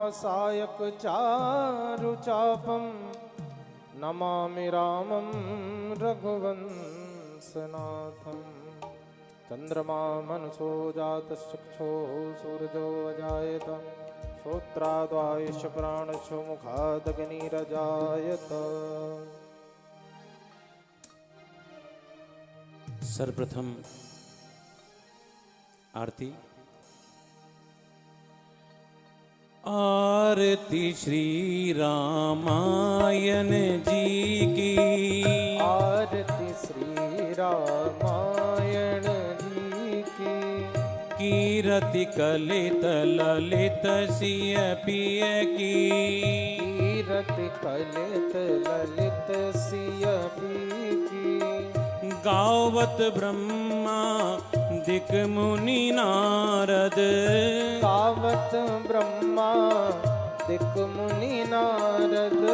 सायक चारुचापं नमामि रामं रघुवंशनाथं। चन्द्रमा मनसो जातश्चक्षो सूरजो अजायत श्रोत्राद्वायुश्च प्राणश्च मुखादग्निरजायत। सर्वप्रथम आरती। आरती श्री रामायण जी की। आरती श्री रामायण जी की। कीरति कलित ललित सिय पिय की। कीरति कलित ललित सिय पिय की। गावत ब्रह्मा दिक मुनि नारद। गावत ब्रह्मा दिक मुनि नारद।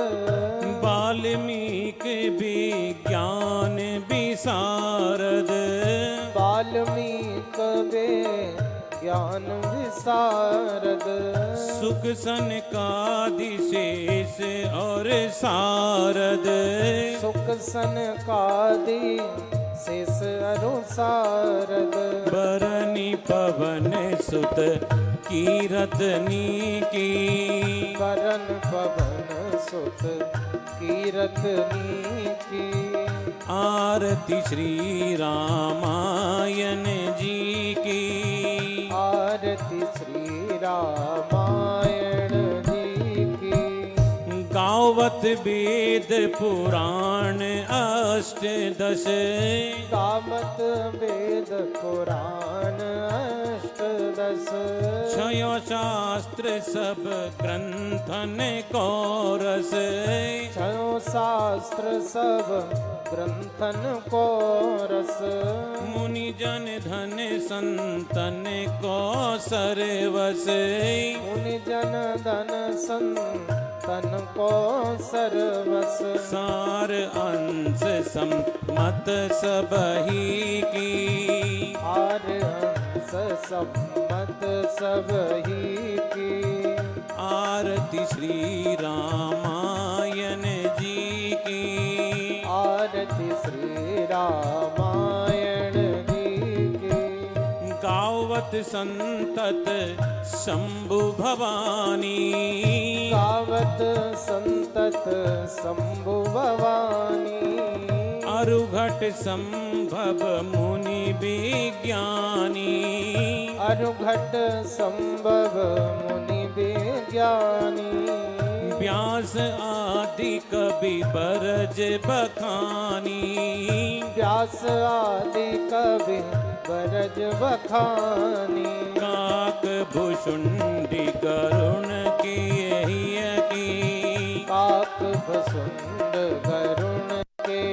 वाल्मीकि विज्ञान विशारद। वाल्मीकि ज्ञान विशारद। सुख सनकादि शेष और सारद। सुख सनकादि शेष अरु सारद। बरनी पवन सुत कीरतनी की। बरन पवन सुत कीरतनी की। आरती श्री रामायण जी की। आरती श्री रामायण जी की। गावत वेद पुराण अष्टदश। गावत वेद पुराण अष्टदश। छयो शास्त्र सब ग्रंथन को रस। छयो शास्त्र सब ग्रंथन को रस। मुनि जन धन संतन को सर्वस। मुनि जन धन संतन को सर्वस। सार अंश सम्मत सबही की। आर हंस सम्मत सबही की। आरती श्री रामायण जी की। आरती श्री रामायण जी की। गावत संतत शंभु भवानी। गावत संतत शंभु भवानी। अरुघट संभव मुनि विज्ञानी। अरुघट संभव मुनि विज्ञानी। व्यास आदि कवि बरज बखानी। व्यास आदि कवि बरज बखानी। काक भुषुंडी करुण की की। काक भसुंड गरुण के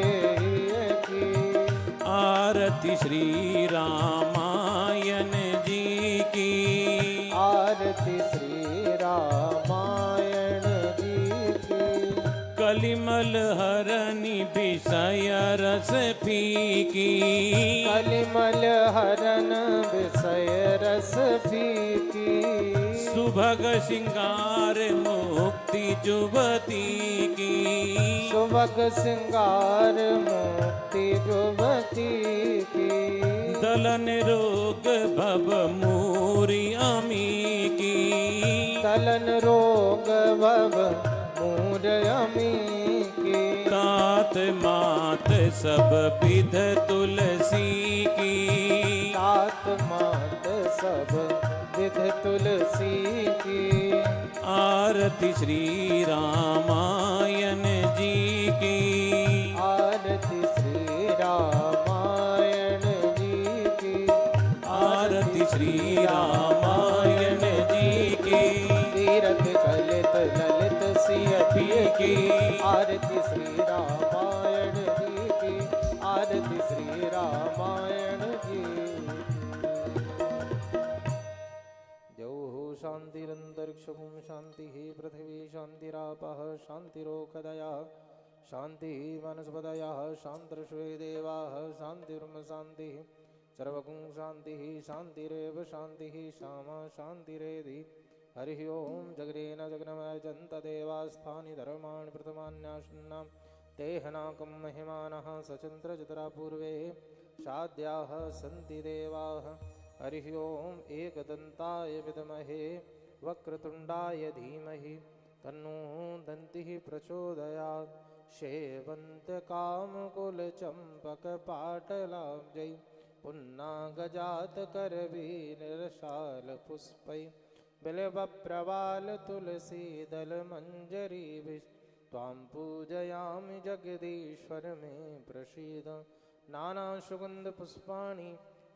की। आरती श्री रामायण जी की। आरती श्री रामायण जी की। कलिमल हरनि विषय रस फीकी। कलिमल हरन विषय रस फीकी। सुभग श्रृंगार मुक्ति जुबती की। सुभग श्रृंगार मुक्ति जुबती की। दलन रोग भव मूरी अमी की। दलन रोग भव मूर अमी की। तात मात सब विध तुलसी की। तात मात सब विध तुलसी की। आरती श्री रामायण जी की। आरती श्री रामायण जी की। आरती श्री रामायण जी की। तीरथ कलित ललित सिय पिय की। आरती श्री रामायण जी की। आरती श्री रामायण जी। जौ शांतिरंतरिक्षं शांति पृथ्वी शांतिरापः शांतिरोषधयः शांति वनस्पतयः शान्तर्षवे देवाः शान्तिर्ब्रह्म शान्तिः सर्वगुण शांति शांतिरेव शांति श्यामा शांतिरेधि हरिः ओं जगरेन जगनमयजन्त देवास्थानि धर्माणि प्रथमान्यासन्नां तेहनाकं महिमानः सचन्द्रजतरा पूर्वे शाद्याः सन्ति देवाः हरिः ओं एकदन्ताय विद्महे वक्रतुण्डाय धीमहि तन्नो दन्तिः प्रचोदयात् शेवन्तकामकुलचम्पकपाटलाब्जै पुन्नागजातकरवीरशालपुष्पै बिल्वप्रवालतुलसीदलमञ्जरीभिः त्वां पूजयामि जगदीश्वर मे प्रसीद नानासुगन्धपुष्पाणि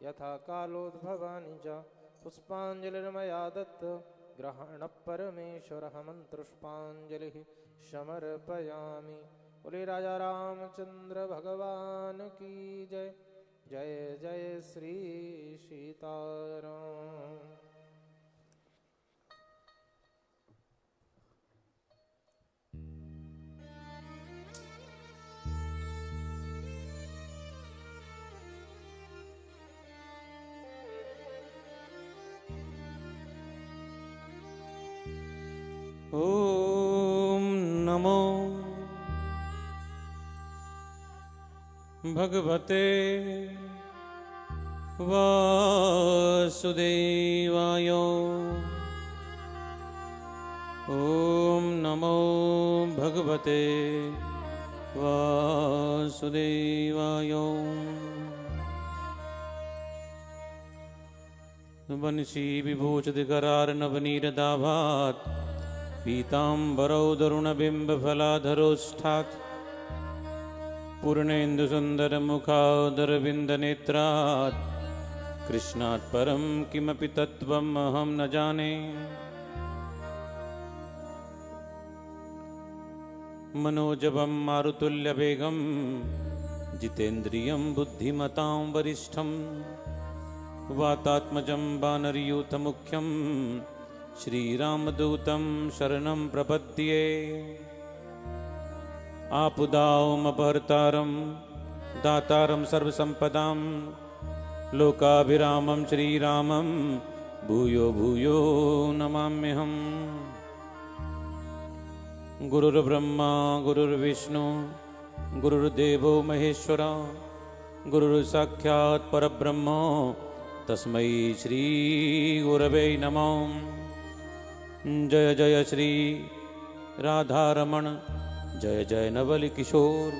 यथा कालोद्भवानि च पुष्पाञ्जलिर्मया दत्त ग्रहणः परमेश्वरः मन्त्रुष्पाञ्जलिः समर्पयामि। बोले राजा रामचंद्र भगवान की जय। जय जय श्री सीताराम। ॐ नमो भगवते वासुदेवाय। ॐ नमो भगवते वासुदेवाय। वंशी विभूषितकरार्णवनीरदाभात् पीताम्बरौ तरुणबिम्बफलाधरोष्ठात् पूर्णेन्दुसुन्दरमुखादरविन्दनेत्रात् कृष्णात् परं किमपि तत्त्वम् अहं न जाने। मनोजवं मारुतुल्यवेगं जितेन्द्रियं बुद्धिमतां वरिष्ठं वातात्मजं वानरयूथमुख्यं श्रीरामदूतं शरणं प्रपद्ये। आपदामपहर्तारं दातारं सर्वसम्पदां लोकाभिरामं श्रीरामं भूयो भूयो नमाम्यहम्। गुरुर्ब्रह्मा गुरुर्विष्णु गुरुर्देवो महेश्वरा गुरुर्साक्षात् परब्रह्म तस्मै श्री गुरवे नमः। जय जय श्री राधारमण जय जय नवल किशोर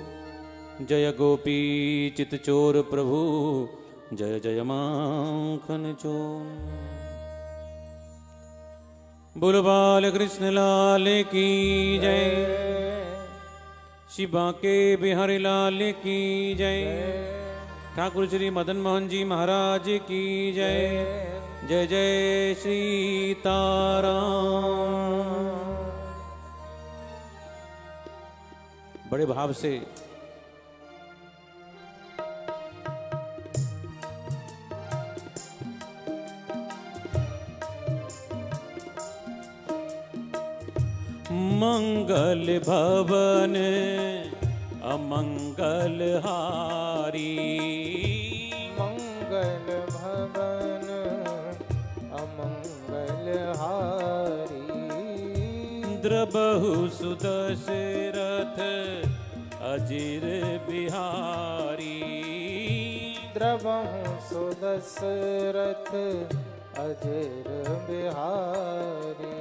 जय गोपी चितचोर प्रभु जय जय माखन चोर। बोल बाल कृष्ण लाल की जय। शिवा के बिहारी लाल की जय। ठाकुर श्री मदन मोहन जी महाराज की जय। जय जय सीताराम। बड़े भाव से मंगल भवन अमंगल हारी। मंगल भवन अमंगल हारी। द्रबहु सुदशरथ अजिर बिहारी। द्रबहु सुदशरथ अजिर बिहारी।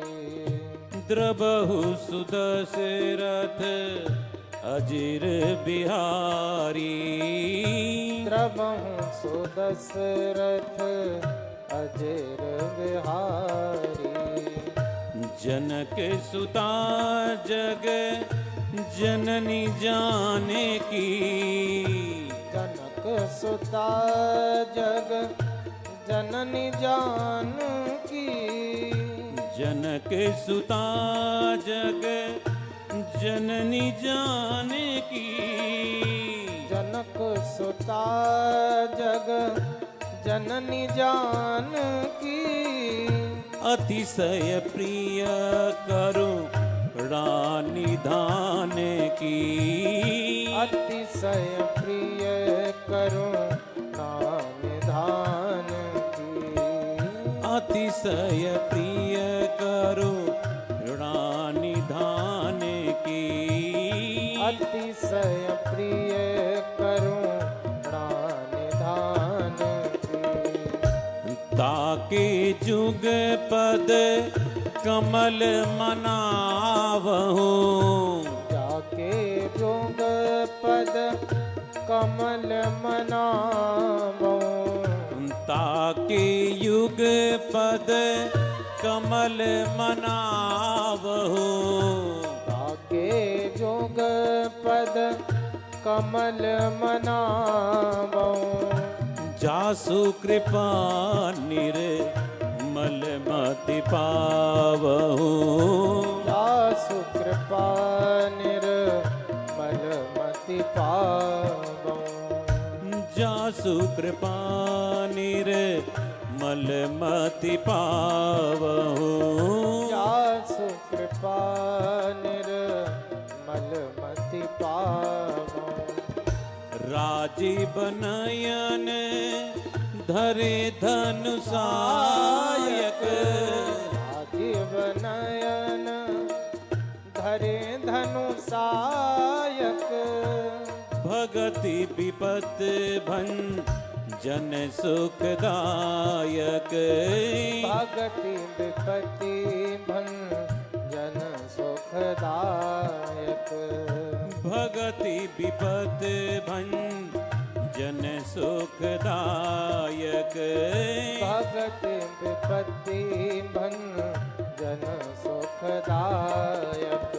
द्रबहु सुदशरथ अजिर बिहारी। द्रबहु सुदशरथ अजिर बिहारी। जनक सुता जग जननी जाने की। जनक सुता जग जननी जान की। जनक सुता जग जननी जाने की। जनक सुता जग जननी जान की। अतिशय प्रिय करु रानी धान की। अतिशय प्रिय करो नाम धान की। अतिशय प्रिय करो ऋणानिधान की। अतिशय प्रिय करुणानिधान की। ताके जुग पद कमल मनावहु। जाके जुग पद कमल मनावो। ताके युग पद कमल मनावहु। ताके जुग पद कमल मनावो। जासु कृपा निर्मल मति पावहु। जासु कृपा निर्मल मति पावो। जासु कृपा निर्मल मति पावहु। जासु कृपा निर्मल मति पावो। राजीव नयन धरे धनुषायक। राजीव नयन धरे धनुषायक। भगति विपत भंजन सुखदायक। भगति विपत्ति भंजन सुखदायक। भगति विपत भंजन सुखदायक। भगति विपत्ति भंजन सुखदायक।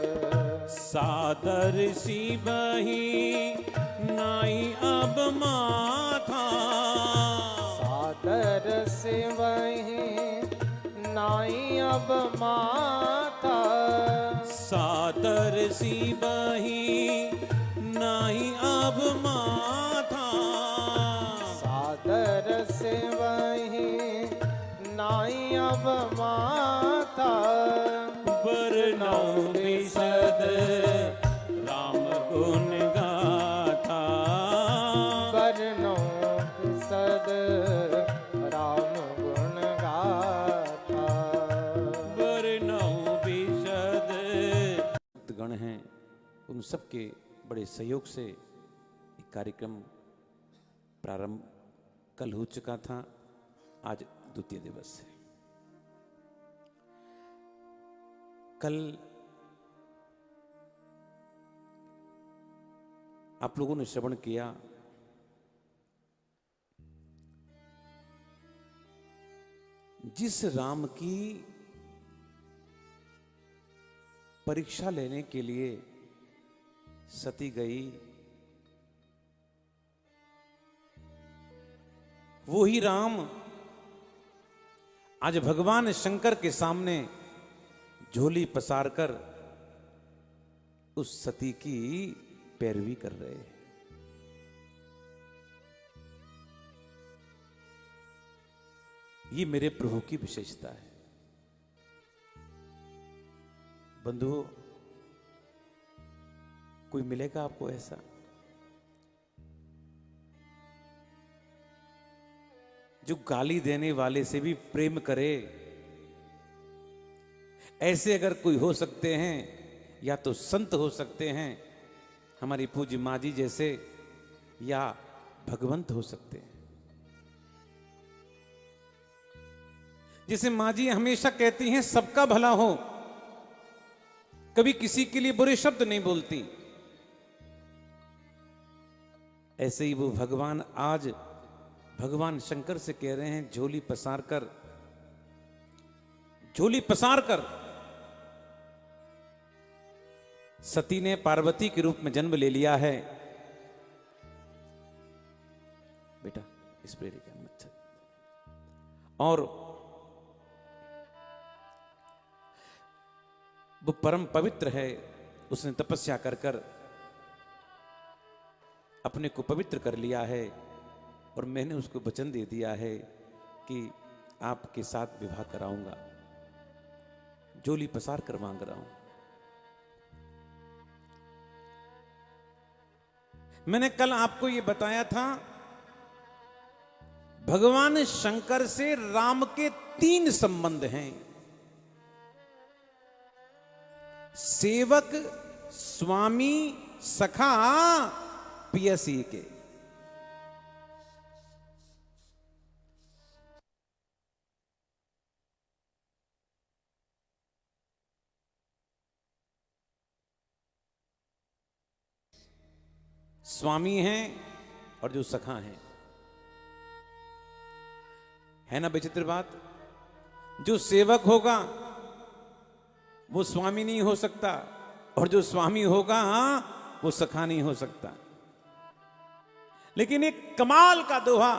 सादर शिवहि नाई अब माथा। सादर शिवहि नाई अब माथा। सादर शिवहि नाई अब माथा। सादर शिवहि नाई अब माथा। वर्णौ विशद राम गुण गाथा। वर्णौ विशद राम गुण गाथा। वर्णौ विशद गण हैं, उन सबके बड़े सहयोग से एक कार्यक्रम प्रारंभ कल हो चुका था। आज द्वितीय दिवस है। कल आप लोगों ने श्रवण किया जिस राम की परीक्षा लेने के लिए सती गई, वो ही राम आज भगवान शंकर के सामने झोली पसार कर उस सती की पैरवी कर रहे हैं। ये मेरे प्रभु की विशेषता है। बंधुओं, कोई मिलेगा आपको ऐसा जो गाली देने वाले से भी प्रेम करे? ऐसे अगर कोई हो सकते हैं, या तो संत हो सकते हैं हमारी पूज्य माँ जी जैसे, या भगवंत हो सकते हैं। जैसे माँ जी हमेशा कहती हैं सबका भला हो, कभी किसी के लिए बुरे शब्द नहीं बोलती। ऐसे ही वो भगवान आज भगवान शंकर से कह रहे हैं झोली पसार कर सती ने पार्वती के रूप में जन्म ले लिया है। बेटा स्प्रे लेके मच्छर। और वो परम पवित्र है, उसने तपस्या कर कर अपने को पवित्र कर लिया है। और मैंने उसको वचन दे दिया है कि आपके साथ विवाह कराऊंगा, झोली पसार कर मांग रहा हूं। मैंने कल आपको यह बताया था, भगवान शंकर से राम के 3 संबंध हैं। सेवक स्वामी सखा पियसी के। स्वामी हैं और जो सखा हैं, है ना विचित्र बात। जो सेवक होगा वो स्वामी नहीं हो सकता, और जो स्वामी होगा वो सखा नहीं हो सकता। लेकिन एक कमाल का दोहा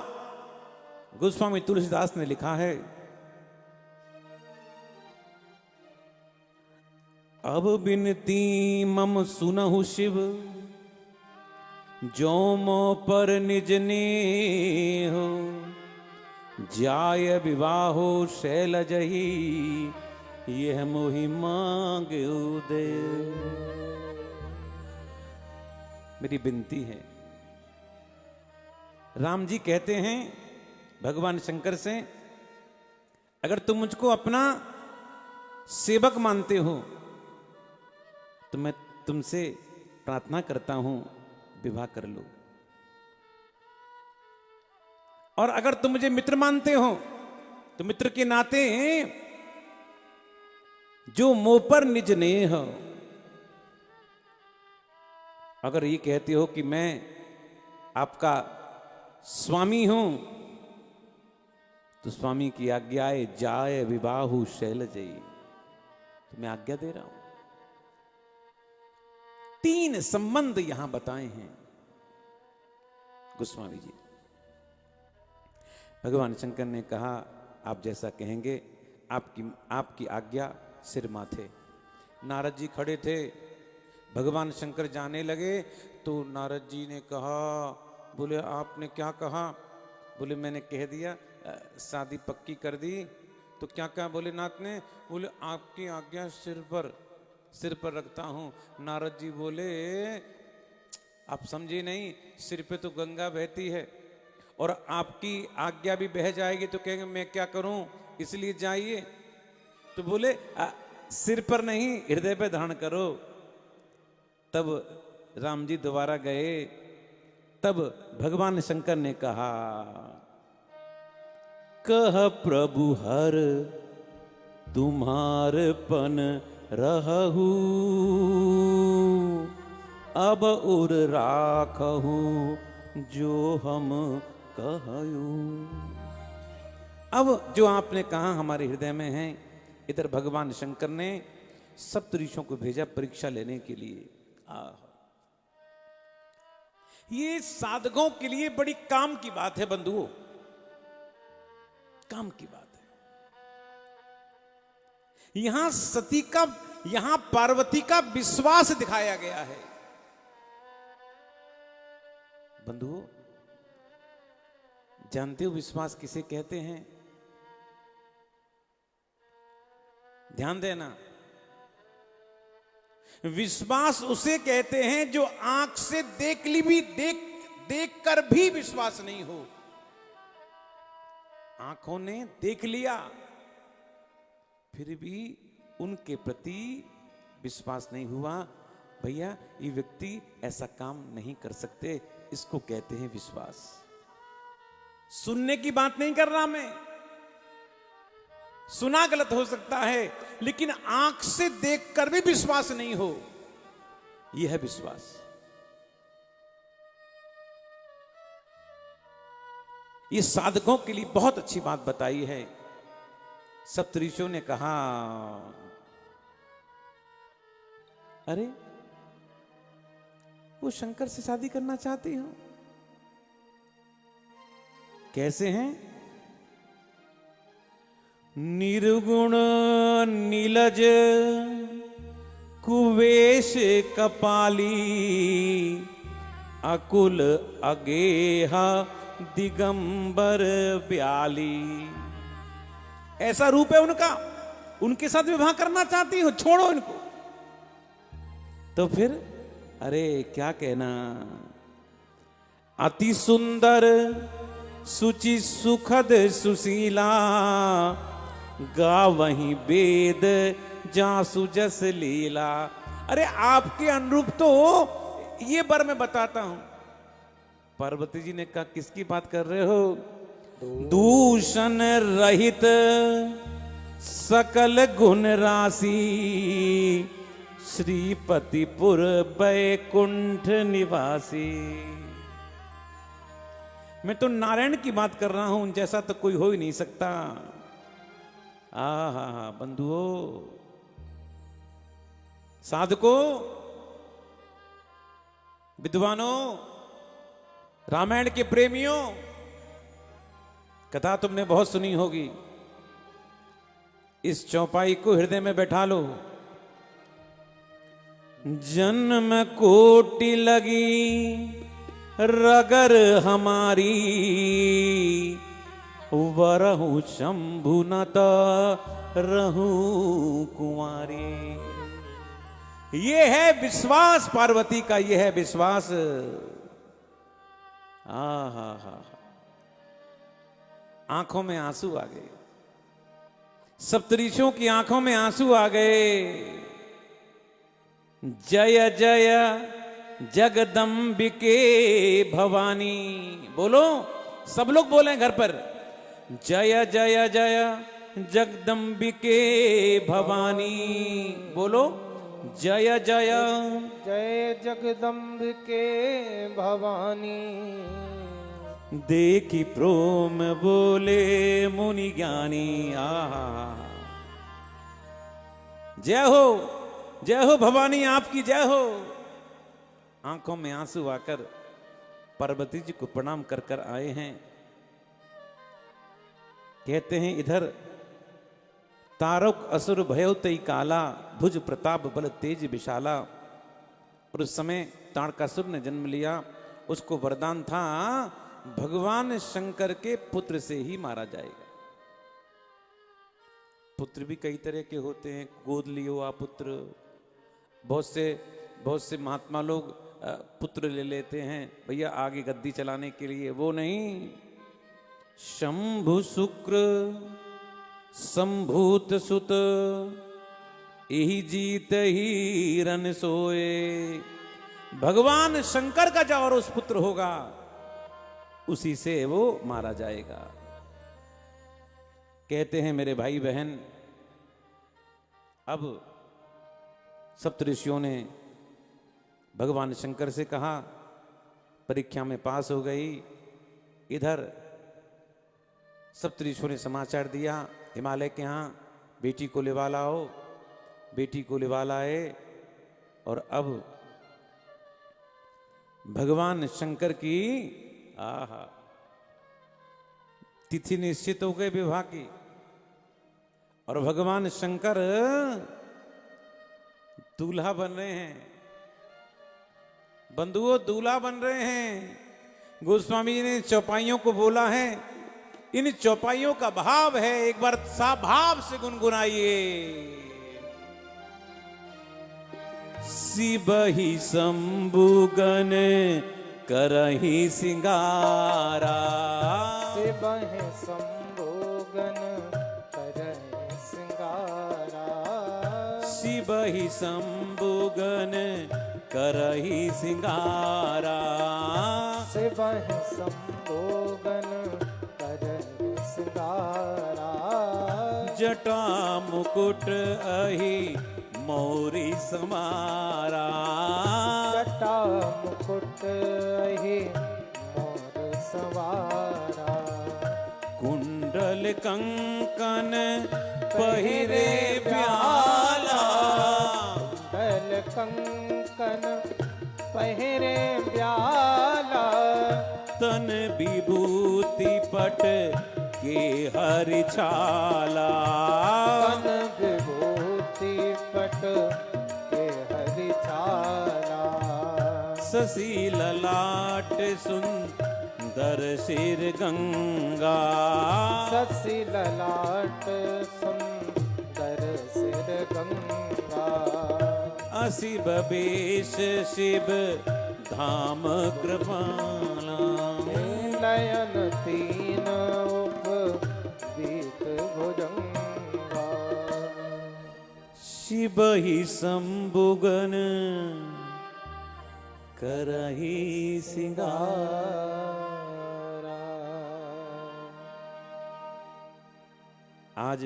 गोस्वामी तुलसीदास ने लिखा है, अब बिनती मम सुनहु शिव, जो मो पर निज नेह, जाय विवाहो शैलजहि, यह मोहि मांग दे। मेरी विनती है, राम जी कहते हैं भगवान शंकर से, अगर तुम मुझको अपना सेवक मानते हो तो मैं तुमसे प्रार्थना करता हूं विवाह कर लो, और अगर तुम मुझे मित्र मानते हो तो मित्र के नाते जो मोह पर निज नेह, अगर ये कहते हो कि मैं आपका स्वामी हूं तो स्वामी की आज्ञाए जाए विवाहु शैलजयी, तो मैं आज्ञा दे रहा हूं। 3 संबंध यहां बताए हैं गोस्वामी जी। भगवान शंकर ने कहा आप जैसा कहेंगे, आपकी आज्ञा सिर माथे। नारद जी खड़े थे, भगवान शंकर जाने लगे तो नारद जी ने कहा, बोले आपने क्या कहा? बोले मैंने कह दिया शादी पक्की कर दी। तो क्या कहा बोले नाथ ने? बोले आपकी आज्ञा सिर पर रखता हूं। नारद जी बोले आप समझे नहीं, सिर पे तो गंगा बहती है और आपकी आज्ञा भी बह जाएगी तो कहेंगे मैं क्या करूं, इसलिए जाइए। तो बोले सिर पर नहीं हृदय पे धारण करो। तब राम जी दोबारा गए, तब भगवान शंकर ने कहा, कह प्रभु हर तुम्हारपन रहू, अब उर राखहू जो हम कहूं। अब जो आपने कहा हमारे हृदय में है। इधर भगवान शंकर ने सप्तऋषियों को भेजा परीक्षा लेने के लिए। ये साधकों के लिए बड़ी काम की बात है बंधुओं, काम की बात है। यहां सती का, यहां पार्वती का विश्वास दिखाया गया है। बंधुओं जानते हो विश्वास किसे कहते हैं? ध्यान देना, विश्वास उसे कहते हैं जो आंख से देख कर भी विश्वास नहीं हो। आंखों ने देख लिया फिर भी उनके प्रति विश्वास नहीं हुआ। भैया ये व्यक्ति ऐसा काम नहीं कर सकते, इसको कहते हैं विश्वास। सुनने की बात नहीं कर रहा मैं, सुना गलत हो सकता है, लेकिन आंख से देखकर भी विश्वास नहीं हो, यह है विश्वास। ये साधकों के लिए बहुत अच्छी बात बताई है। सप्तऋषियों ने कहा, अरे वो शंकर से शादी करना चाहती हो, कैसे हैं? निर्गुण नीलज कुवेश कपाली, अकुल अगेहा दिगंबर ब्याली। ऐसा रूप है उनका, उनके साथ विवाह करना चाहती हो, छोड़ो इनको। तो फिर अरे क्या कहना, अति सुंदर सुचि सुखद सुशीला, गा वहीं वेद जासु जस लीला। अरे आपके अनुरूप तो ये बर मैं बताता हूं। पार्वती जी ने कहा किसकी बात कर रहे हो? दूषण रहित सकल गुण राशि, श्रीपतिपुर बैकुंठ निवासी। मैं तो नारायण की बात कर रहा हूं, जैसा तो कोई हो ही नहीं सकता। आहा बंधुओं, साधकों, विद्वानों, रामायण के प्रेमियों, कथा तुमने बहुत सुनी होगी। इस चौपाई को हृदय में बैठा लो। जन्म कोटि लगी रगर हमारी, वरहु शंभु न रहूं कुंवारी। ये है विश्वास पार्वती का, ये है विश्वास। हा आंखों में आंसू आ गए, सप्तऋषियों की आंखों में आंसू आ गए। जय जय जगदम्बिके भवानी। बोलो, सब लोग बोले घर पर, जय जय जय जगदम्बिके भवानी। बोलो, जय जय जय जगदम्बिके भवानी। देखी प्रोम बोले मुनि ज्ञानी। जय हो भवानी, आपकी जय हो। आंखों में आंसू आकर पार्वती जी को प्रणाम कर कर आए हैं। कहते हैं इधर तारक असुर भयो तई काला, भुज प्रताप बल तेज विशाला। और उस समय तारकासुर ने जन्म लिया। उसको वरदान था भगवान शंकर के पुत्र से ही मारा जाएगा। पुत्र भी कई तरह के होते हैं, गोद लियो आ पुत्र। बहुत से महात्मा लोग पुत्र ले लेते हैं भैया आगे गद्दी चलाने के लिए, वो नहीं। शंभु शुक्र संभूत सुत, यही जीत ही रन सोए। भगवान शंकर का जो और उस पुत्र होगा, उसी से वो मारा जाएगा। कहते हैं मेरे भाई बहन, अब सप्तऋषियों ने भगवान शंकर से कहा, परीक्षा में पास हो गई। इधर सप्तऋषियों ने समाचार दिया, हिमालय के यहाँ बेटी को लिवा लाओ। बेटी को लिवा लाए और अब भगवान शंकर की तिथि निश्चित हो गई विवाह की। और भगवान शंकर दूल्हा बन रहे हैं। बंधुओं, दूल्हा बन रहे हैं। गोस्वामी जी ने चौपाइयों को बोला है, इन चौपाइयों का भाव है, एक बार साफ भाव से गुनगुनाइए। सिबहि शंभुगन करहि सिंगारा। सिबहि शंभुगन करहि सिंगारा। सिबहि शंभुगन करहि सिंगारा। सिबहि शंभुगन करहि सिंगारा। जटा मुकुट अहि मौरी समारा। जटा मुकुट अहि मोर सवारा। कुंडल कंकन पहिरे ब्याला। कुंडल कंकन पहिरे ब्याला। तन विभूति पट के हरि छाला। तन विभूति पट के हरि छाला। शशि ललाट सुंदर सिर गंगा। शशि ललाट सुंदर सिर गंगा। अशिव बेश शिव धाम कृपाला। नयन तीन उपवीत भुजंगा। शिबहि शंभुगन करही सिंगार। आज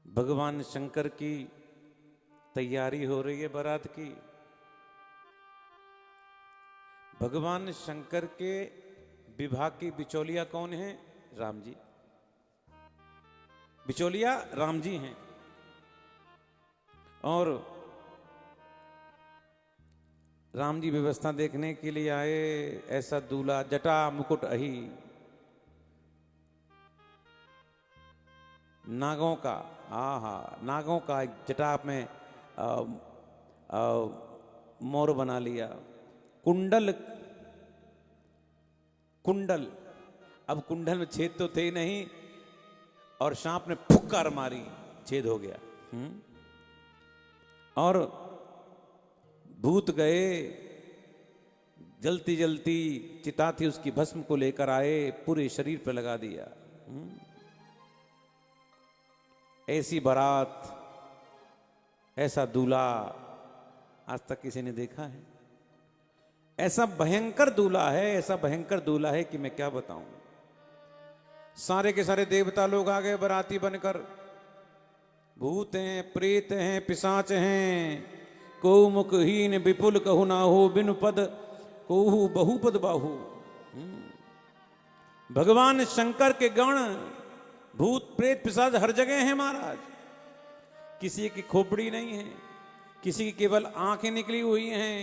भगवान शंकर की तैयारी हो रही है बारात की। भगवान शंकर के विवाह की बिचौलिया कौन है? राम जी। बिचौलिया राम जी हैं। और राम जी व्यवस्था देखने के लिए आए। ऐसा दूल्हा जटा मुकुट अही, नागों का, आहा, नागों का एक जटा में मोर बना लिया। कुंडल, कुंडल, अब कुंडल में छेद तो थे नहीं, और सांप ने फुक्कार मारी, छेद हो गया। और भूत गए, जलती जलती चिता थी, उसकी भस्म को लेकर आए, पूरे शरीर पर लगा दिया। ऐसी बारात, ऐसा दूल्हा आज तक किसी ने देखा है? ऐसा भयंकर दूल्हा है, ऐसा भयंकर दूल्हा है कि मैं क्या बताऊं। सारे के सारे देवता लोग आ गए बाराती बनकर। भूत हैं, प्रेत हैं, पिशाच हैं। को मुखहीन विपुल कहु ना हो, बिनु पद कोहु बहुपद बाहु। भगवान शंकर के गण, भूत प्रेत पिशाच हर जगह हैं महाराज। किसी की खोपड़ी नहीं है, किसी की केवल आंखें निकली हुई हैं,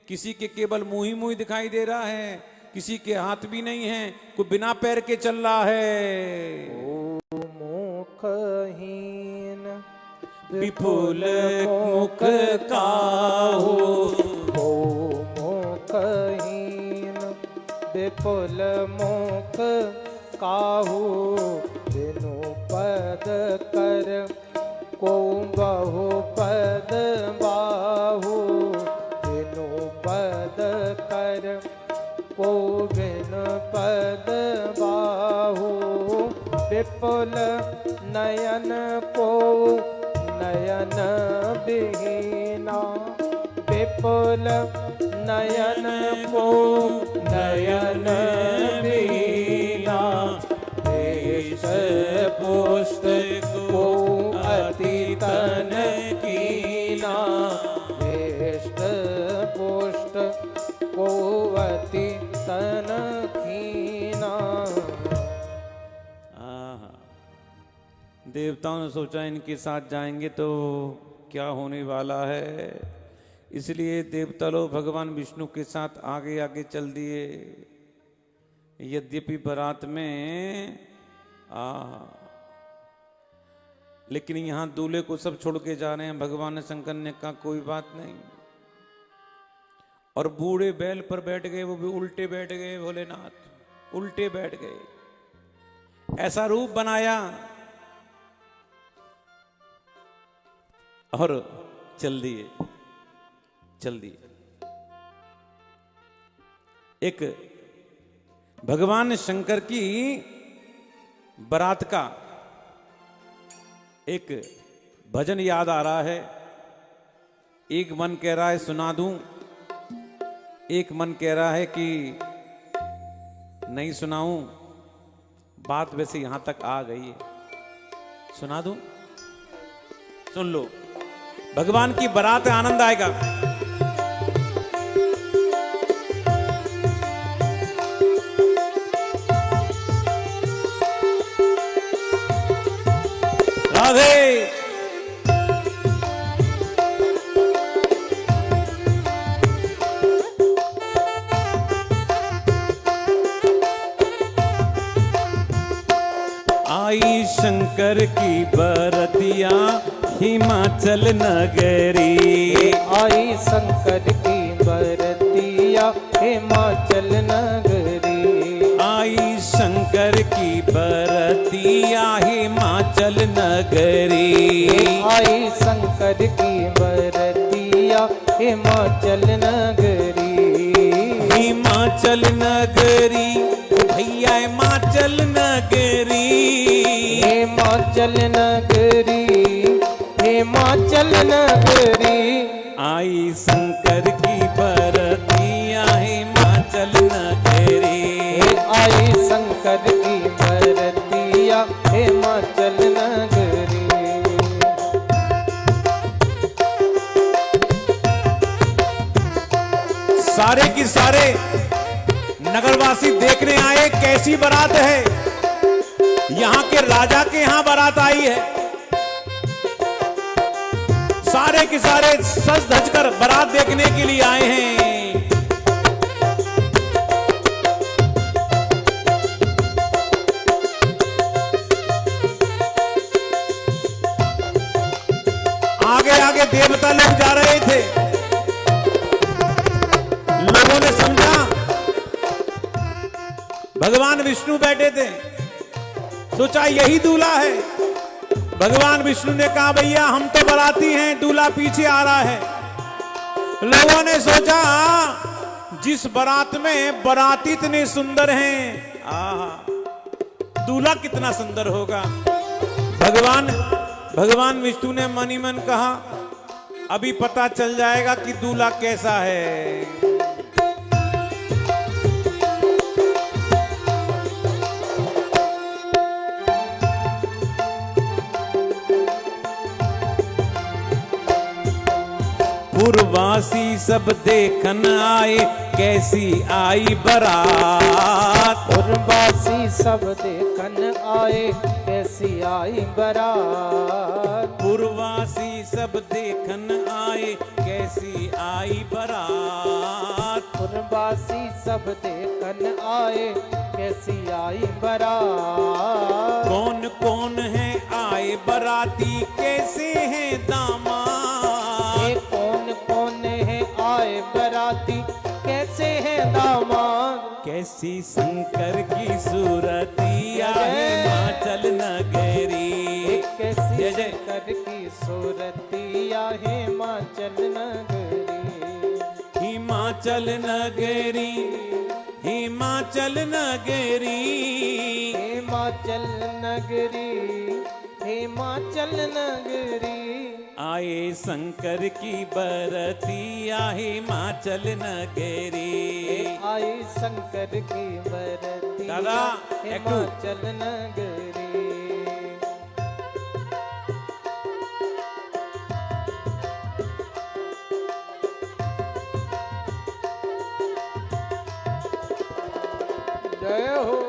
किसी के केवल मुंह ही मुंह दिखाई दे रहा है, किसी के हाथ भी नहीं है, कोई बिना पैर के चल रहा है। ओ मुखहीन विपुल मुख काहू, ओ मुखहीन विपुल मुख काहू, बिनु पद कर को बहु पद बाहु, बिनु पद कर को बिनु पद बाहु, विपुल नयन को नयन बिहीना, विपुल नयन को नयन बिहीना, देश पुष्ट को अति तन कीना, देश पुष्ट को अति तन कीना। देवताओं ने सोचा इनके साथ जाएंगे तो क्या होने वाला है, इसलिए देवता लोग भगवान विष्णु के साथ आगे आगे चल दिए। यद्यपि बारात में लेकिन यहां दूल्हे को सब छोड़ के जा रहे हैं। भगवान शंकर ने कहा कोई बात नहीं। और बूढ़े बैल पर बैठ गए, वो भी उल्टे बैठ गए। भोलेनाथ उल्टे बैठ गए, ऐसा रूप बनाया और चल दिए, चल दिए। एक भगवान शंकर की बारात का एक भजन याद आ रहा है। एक मन कह रहा है सुना दूं, एक मन कह रहा है कि नहीं सुनाऊं। बात वैसे यहां तक आ गई है, सुना दूं? सुन लो, भगवान की बारात है, आनंद आएगा। राधे आई शंकर की बरतिया हिमाचल नगरी, आई शंकर की बरतिया हिमाचल नगरी, आई शंकर की बरतिया हिमाचल नगरी, आई शंकर की बरतिया हिमाचल नगरी, हिमाचल नगरी भैया हिमाचल नगरी, हिमाचल नगरी हिमाचल नगरी। आई शंकर की बरतिया हिमाचल नगरी। आई शंकर की बरतिया हिमाचल नगरी। सारे की सारे नगरवासी देखने आए कैसी बारात है। यहाँ के राजा के यहाँ बारात आई है। सारे के सारे सज धज कर बारात देखने के लिए आए हैं। आगे आगे देवता लोग जा रहे थे। लोगों ने समझा भगवान विष्णु बैठे थे, सोचा यही दूल्हा है। भगवान विष्णु ने कहा भैया हम तो बाराती हैं, दूल्हा पीछे आ रहा है। लोगों ने सोचा जिस बारात में बाराती इतने सुंदर हैं, दूल्हा कितना सुंदर होगा। भगवान विष्णु ने मन ही मन कहा अभी पता चल जाएगा कि दूल्हा कैसा है। पूर्ववासी सब देखन आए कैसी आई बारात। पूर्ववासी सब देखन आए कैसी आई बारात। पूर्ववासी सब देखन आए कैसी आई बारात। पूर्ववासी सब देखन आए कैसी आई बारात। कौन कौन है आए बाराती कैसे हैं दामाद। कौन कौन है आए बाराती कैसे है दामाद। कैसी शंकर की सूरतिया हिमाचल नगरी। कैसी शंकर की सूरतिया हिमाचल नगरी। हिमाचल नगरी हिमाचल नगरी। हिमाचल नगरी हिमाचल नगरी। आए शंकर की बरतिया हिमाचल नगरी। आई शंकर की बरती दादा, हिमाचल नगरी। जय हो।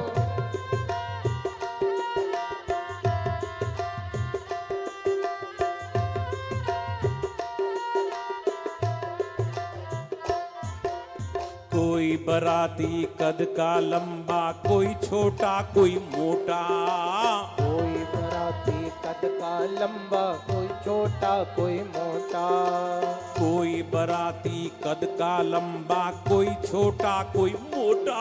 कोई बराती कद का लंबा, कोई छोटा कोई मोटा। कोई बराती कद का लंबा, कोई छोटा कोई मोटा। कोई बराती कद का लंबा, कोई छोटा कोई मोटा।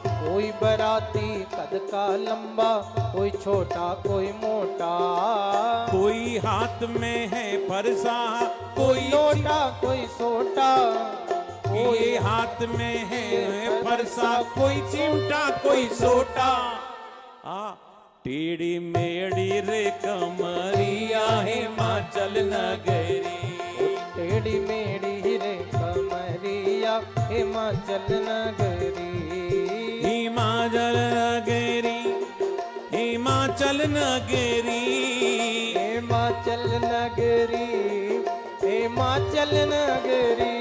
कोई बराती कद का लंबा, कोई छोटा कोई मोटा। कोई हाथ में है फरसा, कोई लोटा कोई सोटा। कोई हाथ में है फरसा, कोई चिमटा कोई सोटा। टेढ़ी मेढ़ी रे कमरिया हिमाचल नगरी। टेढ़ी मेढ़ी रे कमरिया हिमाचल नगरी। हिमाचल नगरी हिमाचल नगरी। हिमाचल नगरी हिमाचल नगरी।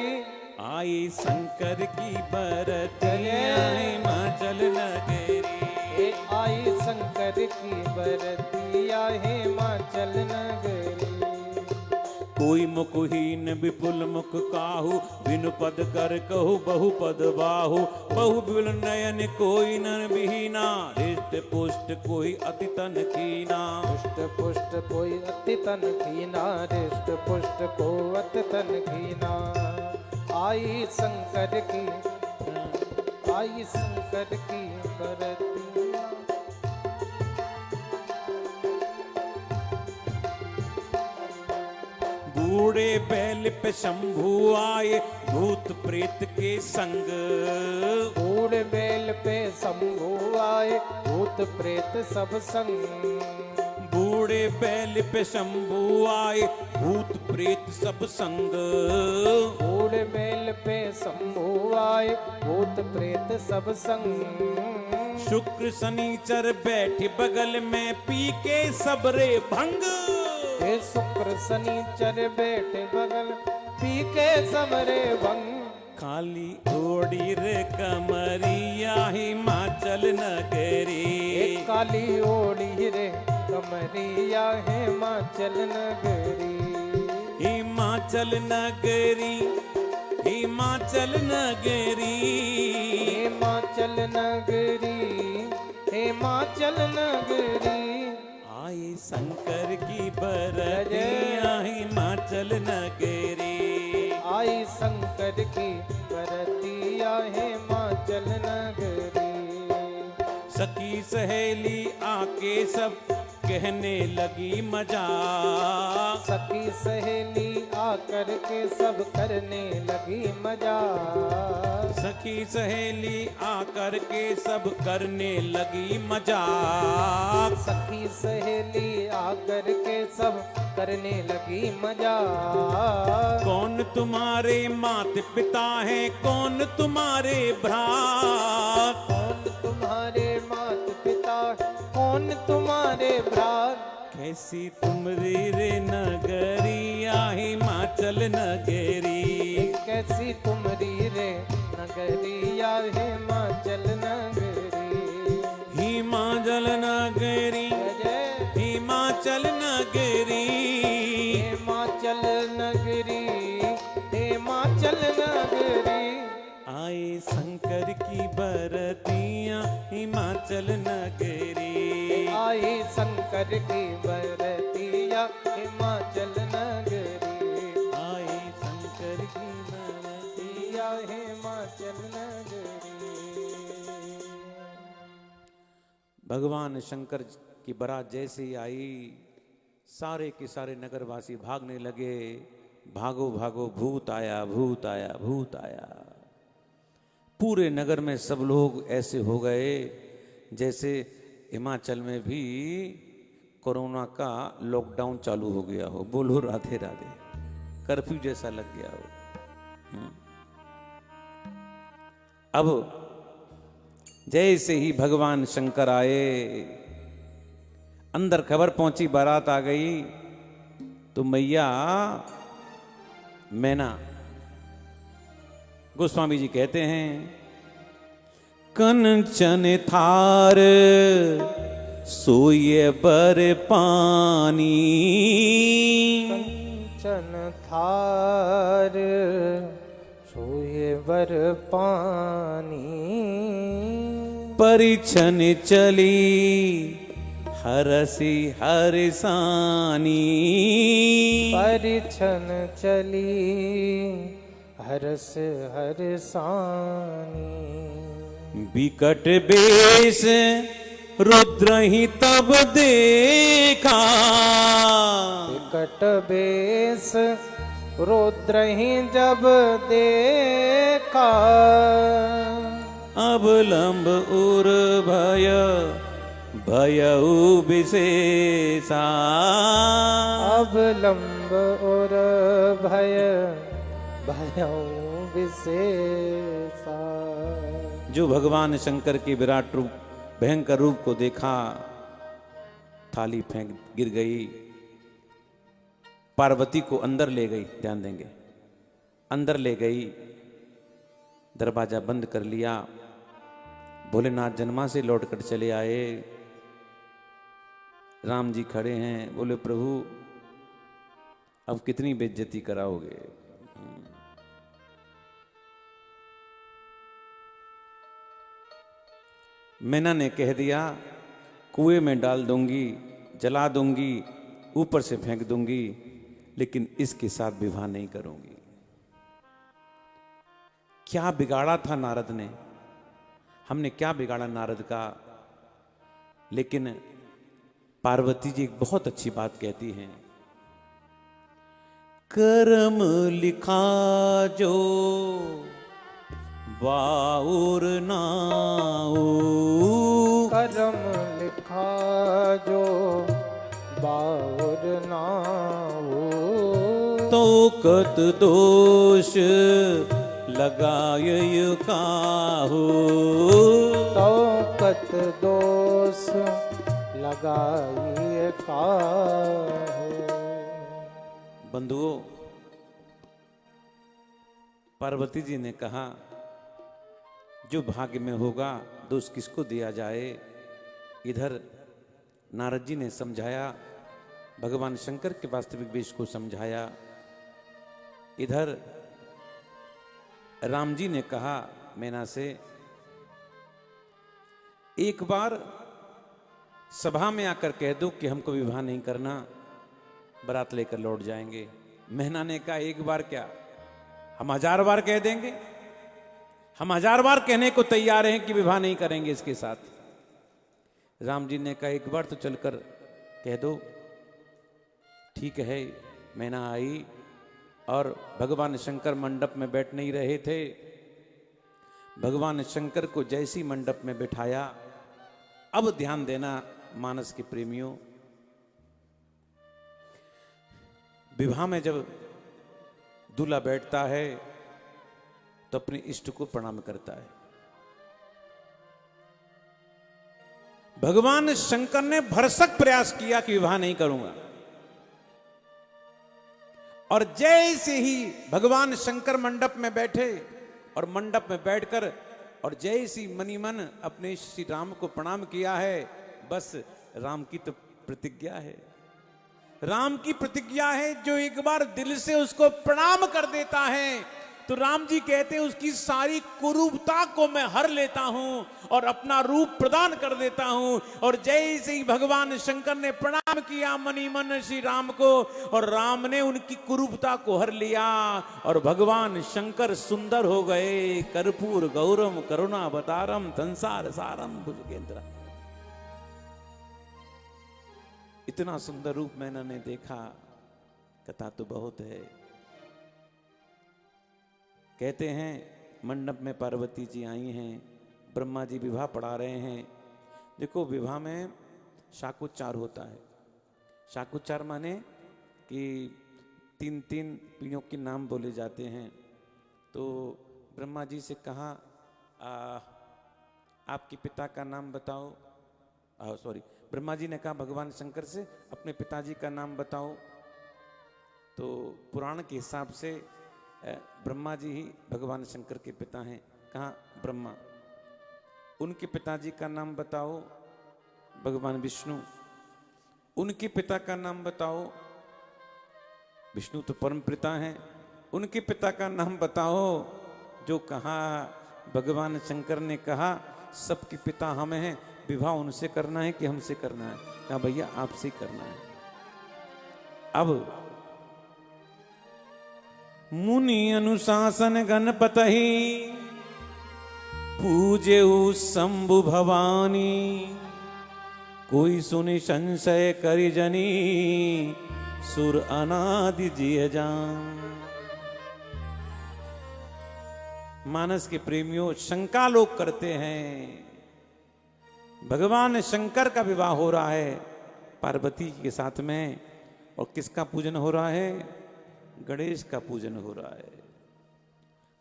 आई शंकर की बरतिया हिमाचल नगरी। आई शंकर की बरतिया हिमाचल नगरी। कोई मुखहीन विपुल मुख काहू, बिनु पद कर कहू बहु पद बाहु। बहु बिल नयन कोई नन बिहीना, हृष्ट पुष्ट कोई अति तन कीना। हृष्ट पुष्ट कोई अति तन कीना, हृष्ट पुष्ट को अति तन कीना। आई शंकर की बरतिया। बूढ़े बैल पे शंभू आए भूत प्रेत के संग। बूढ़े बैल पे शंभू आए भूत प्रेत सब संग। घोड़े बैल पे शंभू आए, भूत प्रेत सब संग। घोड़े बैल पे शंभू आए, भूत प्रेत सब संग। शुक्र शनिचर बैठे बगल में, पी के सबरे भंग। हे शुक्र शनिचर बैठे बगल, पी के सबरे भंग। काली ओड़ी रे कमरिया, हिमाचल नगरी। एक काली ओढ़ी रे कमरिया, हिमाचल नगरी। हिमाचल नगरी, हिमाचल नगरी। हिमाचल नगरी, हिमाचल नगरी। आई शंकर की बरतिया, हिमाचल नगरी। आई शंकर की बरतिया, हिमाचल नगरी। सखी सहेली आके सब कहने लगी मजाक। सखी सहेली आकर के सब करने लगी मजाक। सखी सहेली आकर के सब करने लगी मजाक। सखी सहेली आकर के सब करने लगी मजाक। कौन तुम्हारे माता पिता है, कौन तुम्हारे भ्रात। कौन तुम्हारे माता पिता, कौन तुम्हारे भ्रात। कैसी तुमरी रे नगरिया, हिमाचल नगरी। कैसी तुमरी रे नगरिया, हिमाचल नगरी। हिमाचल नगरी, जय हिमाचल नगरी। हिमाचल नगरी, हिमाचल नगरी। आए शंकर की बरतियां, हिमाचल नगरी। आई शंकर की बरतिया, हिमाचल नगरी। आए शंकर की बरतियां, या हिमाचल नगरी। भगवान शंकर की बारात जैसे ही आई, सारे के सारे नगरवासी भागने लगे। भागो भागो, भूत आया, भूत आया, भूत आया। पूरे नगर में सब लोग ऐसे हो गए जैसे हिमाचल में भी कोरोना का लॉकडाउन चालू हो गया हो। बोलो राधे राधे, कर्फ्यू जैसा लग गया हो। अब जैसे ही भगवान शंकर आए, अंदर खबर पहुंची, बारात आ गई, तो मैया मैना गोस्वामी जी कहते हैं, कंचन थार सोये बर पानी। कंचन थार सोये बर पानी। परिछन चली हरसी हरसानी। परिछन चली हरस हरसानी। विकट बेश रुद्र ही तब देखा। विकट बेश रुद्र ही जब देखा। अब लंब उर भय भयउ विशेषा। अब लंब और भय भयउ विशेषा। जो भगवान शंकर के विराट रूप, भयंकर रूप को देखा, थाली फेंक गिर गई। पार्वती को अंदर ले गई, ध्यान देंगे, अंदर ले गई, दरवाजा बंद कर लिया। भोलेनाथ जन्मा से लौटकर चले आए। राम जी खड़े हैं, बोले प्रभु अब कितनी बेइज्जती कराओगे। मैना ने कह दिया कुएं में डाल दूंगी, जला दूंगी, ऊपर से फेंक दूंगी, लेकिन इसके साथ विवाह नहीं करूंगी। क्या बिगाड़ा था नारद ने, हमने क्या बिगाड़ा नारद का। लेकिन पार्वती जी एक बहुत अच्छी बात कहती हैं, कर्म लिखा जो बाउर नाऊ। कर्म लिखा जो बाउर ना हो। तो कत दोष लगाय काहू। तो कत दोष लगाई काहू। बंधुओं, पार्वती जी ने कहा जो भाग्य में होगा दोष किसको दिया जाए। इधर नारद जी ने समझाया, भगवान शंकर के वास्तविक वेश को समझाया। इधर राम जी ने कहा मैना से, एक बार सभा में आकर कह दो कि हमको विवाह नहीं करना, बारात लेकर लौट जाएंगे। मैना ने कहा एक बार क्या, हम 1000 बार कह देंगे, हम 1000 बार कहने को तैयार हैं कि विवाह नहीं करेंगे इसके साथ। राम जी ने कहा एक बार तो चलकर कह दो। ठीक है, मैना आई और भगवान शंकर मंडप में बैठ नहीं रहे थे। भगवान शंकर को जैसी मंडप में बिठाया, अब ध्यान देना मानस के प्रेमियों, विवाह में जब दूल्हा बैठता है तो अपने इष्ट को प्रणाम करता है। भगवान शंकर ने भरसक प्रयास किया कि विवाह नहीं करूंगा, और जैसे ही भगवान शंकर मंडप में बैठे और मंडप में बैठकर और जैसी मनी मन अपने श्री राम को प्रणाम किया है, बस राम की तो प्रतिज्ञा है, राम की प्रतिज्ञा है। जो एक बार दिल से उसको प्रणाम कर देता है तो राम जी कहते हैं उसकी सारी कुरूपता को मैं हर लेता हूं और अपना रूप प्रदान कर देता हूं। और जैसे ही भगवान शंकर ने प्रणाम किया मनी मन श्री राम को, और राम ने उनकी कुरूपता को हर लिया और भगवान शंकर सुंदर हो गए। कर्पूर गौरम करुणावतारम संसार सारम भुजगेंद्र। इतना सुंदर रूप मैंने देखा, कथा तो बहुत है। कहते हैं मंडप में पार्वती जी आई हैं, ब्रह्मा जी विवाह पढ़ा रहे हैं। देखो विवाह में शाकोच्चार होता है। शाकोच्चार माने कि 3-3 पीढ़ियों के नाम बोले जाते हैं। तो ब्रह्मा जी से कहा आपके पिता का नाम बताओ। ब्रह्मा जी ने कहा भगवान शंकर से अपने पिताजी का नाम बताओ। तो पुराण के हिसाब से ब्रह्मा जी ही भगवान शंकर के पिता हैं। कहा ब्रह्मा। उनके पिताजी का नाम बताओ, भगवान विष्णु। उनके पिता का नाम बताओ, विष्णु तो परम पिता हैं। उनके पिता का नाम बताओ। जो कहा भगवान शंकर ने कहा सबके पिता हम हैं, विवाह उनसे करना है कि हमसे करना है। कहा भैया आपसे करना है। अब मुनि अनुशासन गणपतहि पूजेउ शंभु भवानी। कोई सुनि संशय करि जनी सुर अनादि जिय जान। मानस के प्रेमियों, शंका लोग करते हैं। भगवान शंकर का विवाह हो रहा है पार्वती के साथ में, और किसका पूजन हो रहा है? गणेश का पूजन हो रहा है।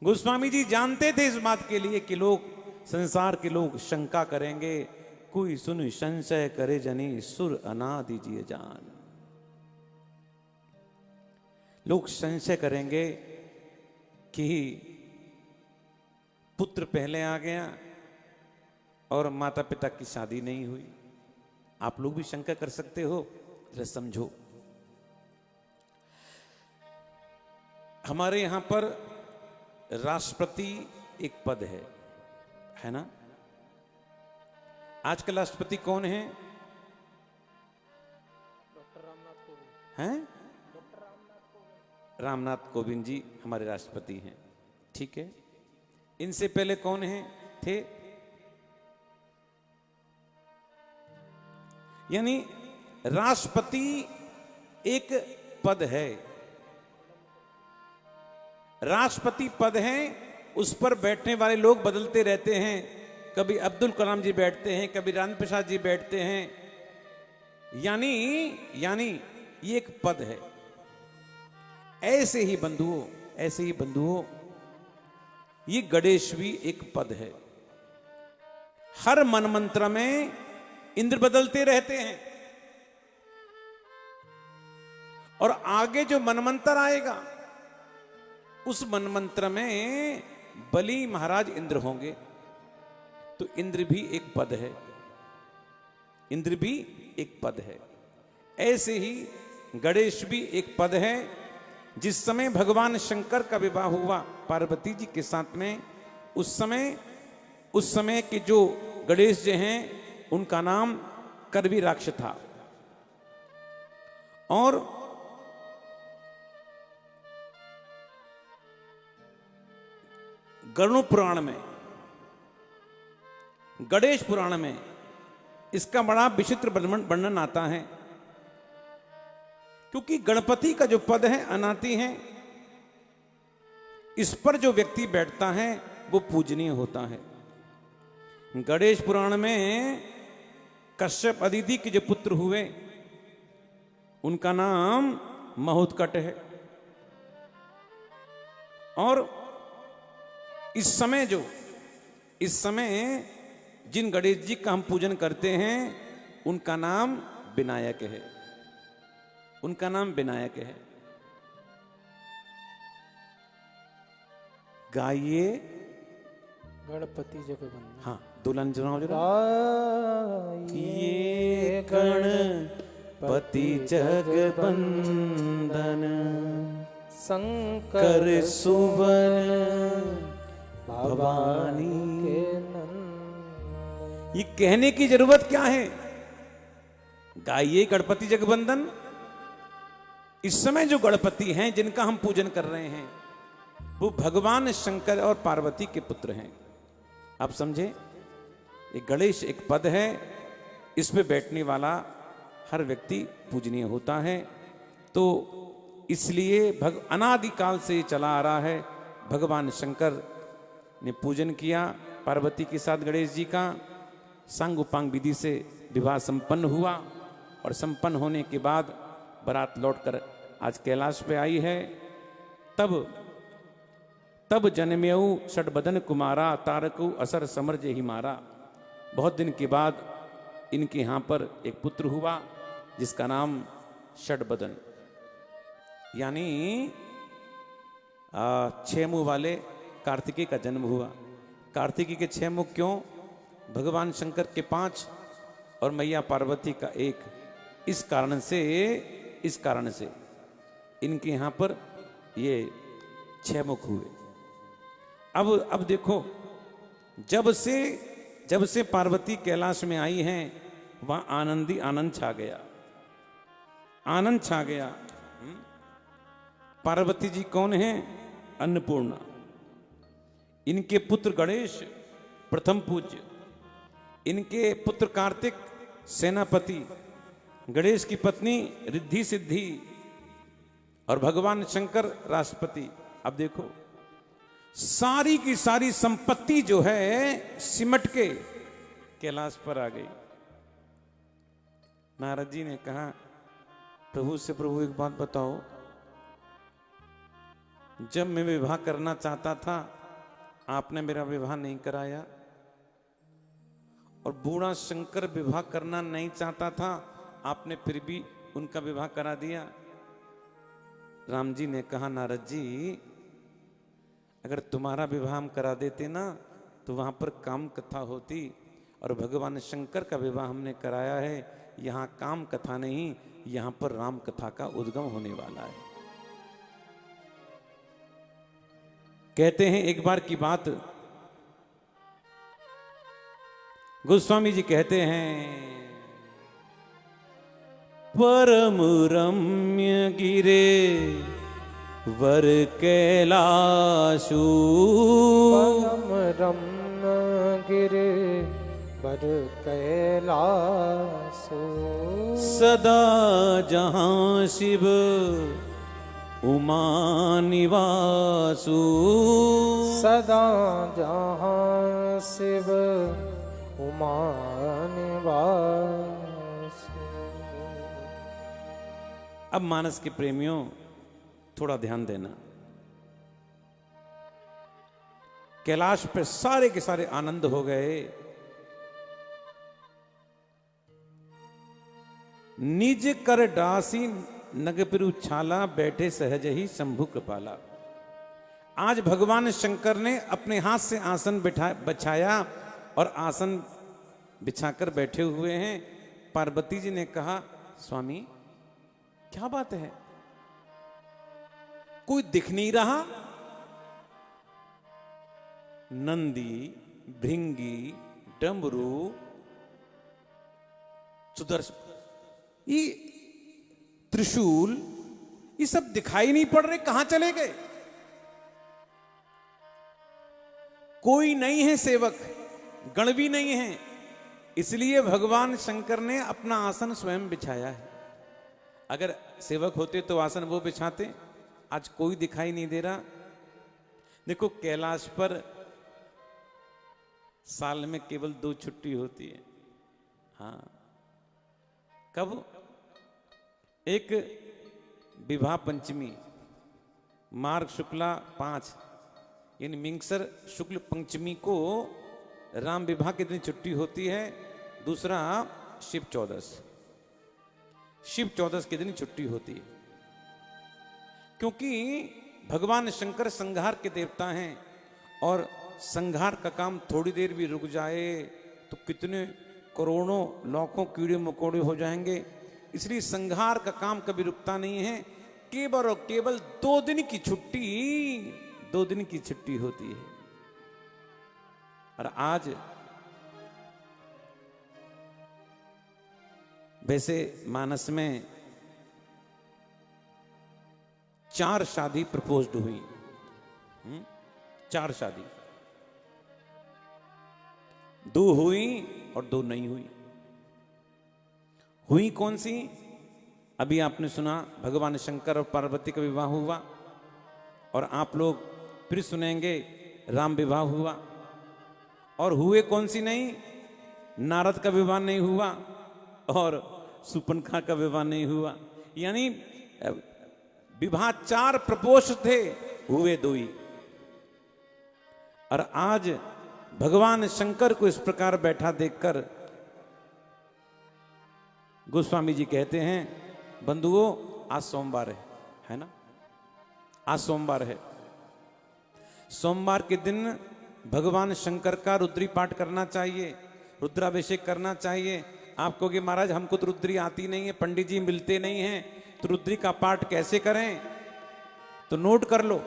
गोस्वामी जी जानते थे इस बात के लिए कि लोग, संसार के लोग शंका करेंगे। कोई सुन संशय करे जनी सुर अनादि जिय जान। लोग संशय करेंगे कि पुत्र पहले आ गया और माता पिता की शादी नहीं हुई। आप लोग भी शंका कर सकते हो, जरा समझो। हमारे यहां पर राष्ट्रपति एक पद है ना? आज के राष्ट्रपति कौन है? डॉक्टर रामनाथ कोविंद हैं? डॉक्टर रामनाथ कोविंद। रामनाथ कोविंद जी हमारे राष्ट्रपति हैं, ठीक है। इनसे पहले कौन है थे? यानी राष्ट्रपति एक पद है, राष्ट्रपति पद है, उस पर बैठने वाले लोग बदलते रहते हैं। कभी अब्दुल कलाम जी बैठते हैं, कभी राजेंद्र प्रसाद जी बैठते हैं। यानी यानी ये एक पद है। ऐसे ही बंधुओं ये गणेश भी एक पद है। हर मनमंत्र में इंद्र बदलते रहते हैं और आगे जो मनमंत्र आएगा उस मनमंत्र में बलि महाराज इंद्र होंगे। तो इंद्र भी एक पद है, इंद्र भी एक पद है। ऐसे ही गणेश भी एक पद है। जिस समय भगवान शंकर का विवाह हुआ पार्वती जी के साथ में, उस समय के जो गणेश जी हैं उनका नाम करवीराक्ष था। और गरुड़ पुराण में, गणेश पुराण में इसका बड़ा विचित्र वर्णन आता है, क्योंकि गणपति का जो पद है अनाति है, इस पर जो व्यक्ति बैठता है वो पूजनीय होता है। गणेश पुराण में कश्यप अदिति के जो पुत्र हुए उनका नाम महोत्कट है। और इस समय जिन गणेश जी का हम पूजन करते हैं उनका नाम विनायक है, उनका नाम विनायक है। गाइए गणपति जगबंदन। हाँ, दुल्हन सुनाओ जरा। ये गणपति जगबंदन शंकर कर सुवन भवानी भवानी। के नंद। ये कहने की जरूरत क्या है? गाइए गणपति जगबंदन। इस समय जो गणपति हैं जिनका हम पूजन कर रहे हैं वो भगवान शंकर और पार्वती के पुत्र हैं। आप समझे? ये गणेश एक पद है, इसमें बैठने वाला हर व्यक्ति पूजनीय होता है। तो इसलिए अनादिकाल से ये चला आ रहा है। भगवान शंकर ने पूजन किया पार्वती के साथ गणेश जी का। सांग उपांग विधि से विवाह संपन्न हुआ और संपन्न होने के बाद बारात लौटकर आज कैलाश पे आई है। तब जन्मेऊ षडबदन कुमारा, तारकु असर समर ही मारा। बहुत दिन के बाद इनके यहाँ पर एक पुत्र हुआ जिसका नाम षडबदन, यानी 6 मुंह वाले कार्तिकेय का जन्म हुआ। कार्तिकेय के 6 मुख क्यों? भगवान शंकर के 5 और मैया पार्वती का 1। इस कारण से इनके यहाँ पर ये 6 मुख हुए। अब देखो, जब से पार्वती कैलाश में आई हैं वहां आनंद छा गया, आनंद छा गया। पार्वती जी कौन है? अन्नपूर्णा। इनके पुत्र गणेश प्रथम पूज्य, इनके पुत्र कार्तिक सेनापति, गणेश की पत्नी रिद्धि सिद्धि और भगवान शंकर राष्ट्रपति। अब देखो, सारी की सारी संपत्ति जो है सिमट के कैलाश पर आ गई। नारद जी ने कहा, प्रभु से, प्रभु एक बात बताओ, जब मैं विवाह करना चाहता था आपने मेरा विवाह नहीं कराया, और बूढ़ा शंकर विवाह करना नहीं चाहता था आपने फिर भी उनका विवाह करा दिया। राम जी ने कहा, नारद जी अगर तुम्हारा विवाह हम करा देते ना तो वहां पर काम कथा होती, और भगवान शंकर का विवाह हमने कराया है, यहाँ काम कथा नहीं, यहाँ पर राम कथा का उद्गम होने वाला है। कहते हैं एक बार की बात, गोस्वामी जी कहते हैं, परम रम्य गिरे वर कैलाशु, परम रम्य गिरे वर कैलासु, सदा जहां शिव उमा निवासु, सदा जहाँ शिव उमा निवासु। अब मानस के प्रेमियों थोड़ा ध्यान देना। कैलाश पे सारे के सारे आनंद हो गए। निज कर डासी नगपिरु छाला, बैठे सहज ही शंभु कृपाला। आज भगवान शंकर ने अपने हाथ से आसन बिछाया और आसन बिछाकर बैठे हुए हैं। पार्वती जी ने कहा, स्वामी क्या बात है, कोई दिख नहीं रहा? नंदी, भृंगी, डमरू, सुदर्शन, ये त्रिशूल, ये सब दिखाई नहीं पड़ रहे, कहां चले गए? कोई नहीं है सेवक, गण भी नहीं है। इसलिए भगवान शंकर ने अपना आसन स्वयं बिछाया है। अगर सेवक होते तो आसन वो बिछाते। आज कोई दिखाई नहीं दे रहा। देखो, कैलाश पर साल में केवल 2 छुट्टी होती है। हाँ, कब? एक विवाह पंचमी, मार्ग शुक्ला 5 यानी मिंगसर शुक्ल पंचमी को राम विवाह के दिन छुट्टी होती है। दूसरा शिव चौदस, शिव चौदस के दिन छुट्टी होती है, क्योंकि भगवान शंकर संहार के देवता हैं और संहार का काम थोड़ी देर भी रुक जाए तो कितने करोड़ों लाखों कीड़े मकोड़े हो जाएंगे। इसलिए संहार का काम कभी रुकता नहीं है। केवल और केवल 2 दिन की छुट्टी, 2 दिन की छुट्टी होती है। और आज वैसे मानस में 4 शादी प्रपोज्ड हुई। 4 शादी, 2 हुई और 2 नहीं हुई। हुई कौन सी? अभी आपने सुना, भगवान शंकर और पार्वती का विवाह हुआ। और आप लोग फिर सुनेंगे राम विवाह हुआ। और हुए कौन सी नहीं? नारद का विवाह नहीं हुआ और सुपनखा का विवाह नहीं हुआ। यानी विवाह 4 प्रपोज थे, हुए 2 ही। और आज भगवान शंकर को इस प्रकार बैठा देखकर गोस्वामी जी कहते हैं, बंधुओं आज सोमवार है ना? आज सोमवार है। सोमवार के दिन भगवान शंकर का रुद्री पाठ करना चाहिए, रुद्राभिषेक करना चाहिए। आप कहोगे महाराज हमको तो रुद्री आती नहीं है, पंडित जी मिलते नहीं हैं, तो रुद्री का पाठ कैसे करें? तो नोट कर लो,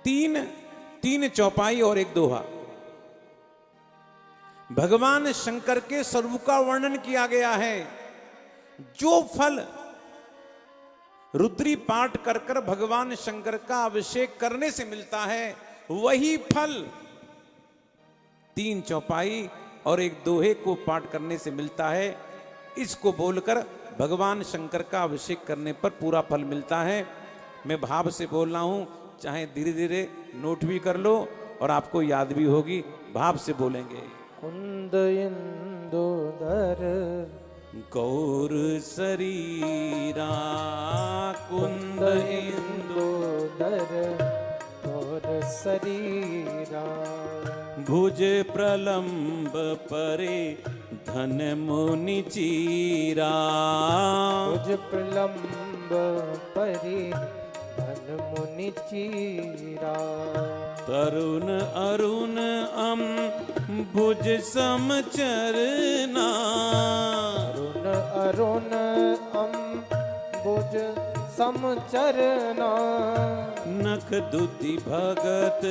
3 चौपाई और 1 दोहा। भगवान शंकर के स्वरूप का वर्णन किया गया है। जो फल रुद्री पाठ कर कर भगवान शंकर का अभिषेक करने से मिलता है, वही फल 3 चौपाई और 1 दोहे को पाठ करने से मिलता है। इसको बोलकर भगवान शंकर का अभिषेक करने पर पूरा फल मिलता है। मैं भाव से बोल रहा हूं, चाहे धीरे धीरे नोट भी कर लो और आपको याद भी होगी। भाव से बोलेंगे। कुंद इंदुधर गौर शरीरा, कुंद इंदुधर गौर शरीरा, भुज प्रलंब परे धन मुनि चीरा, भुज प्रलंब परे धन मुनि चीरा, तरुण अरुण भुज समचरना, अरुण अरुण भुज समचरना, नख दुति भगत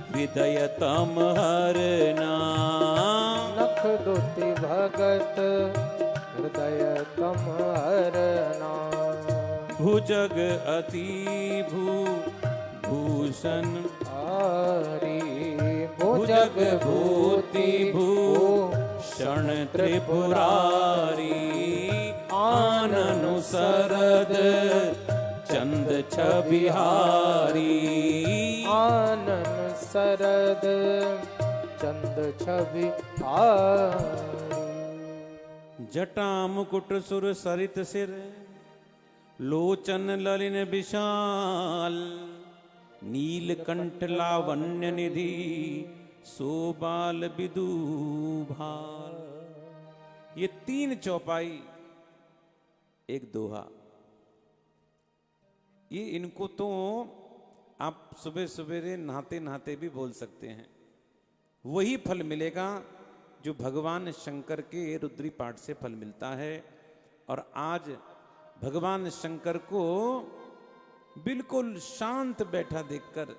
हृदय तम हरना, नख दुति भगत हृदय तम हरना, भुजग अति भूषण हरि भुजग भूति भूषण त्रिपुरारी, आननु सरद चंद छबिहारी, आनन सरद चंद छवि जटा मुकुट सुर सरित सिर, लोचन ललिन विशाल, नीलकंठ लावण्य निधि, सोबाल विदुभाल। ये 3 चौपाई, एक दोहा। ये इनको तो आप सुबह सवेरे नहाते नहाते भी बोल सकते हैं। वही फल मिलेगा जो भगवान शंकर के रुद्री पाठ से फल मिलता है। और आज भगवान शंकर को बिल्कुल शांत बैठा देखकर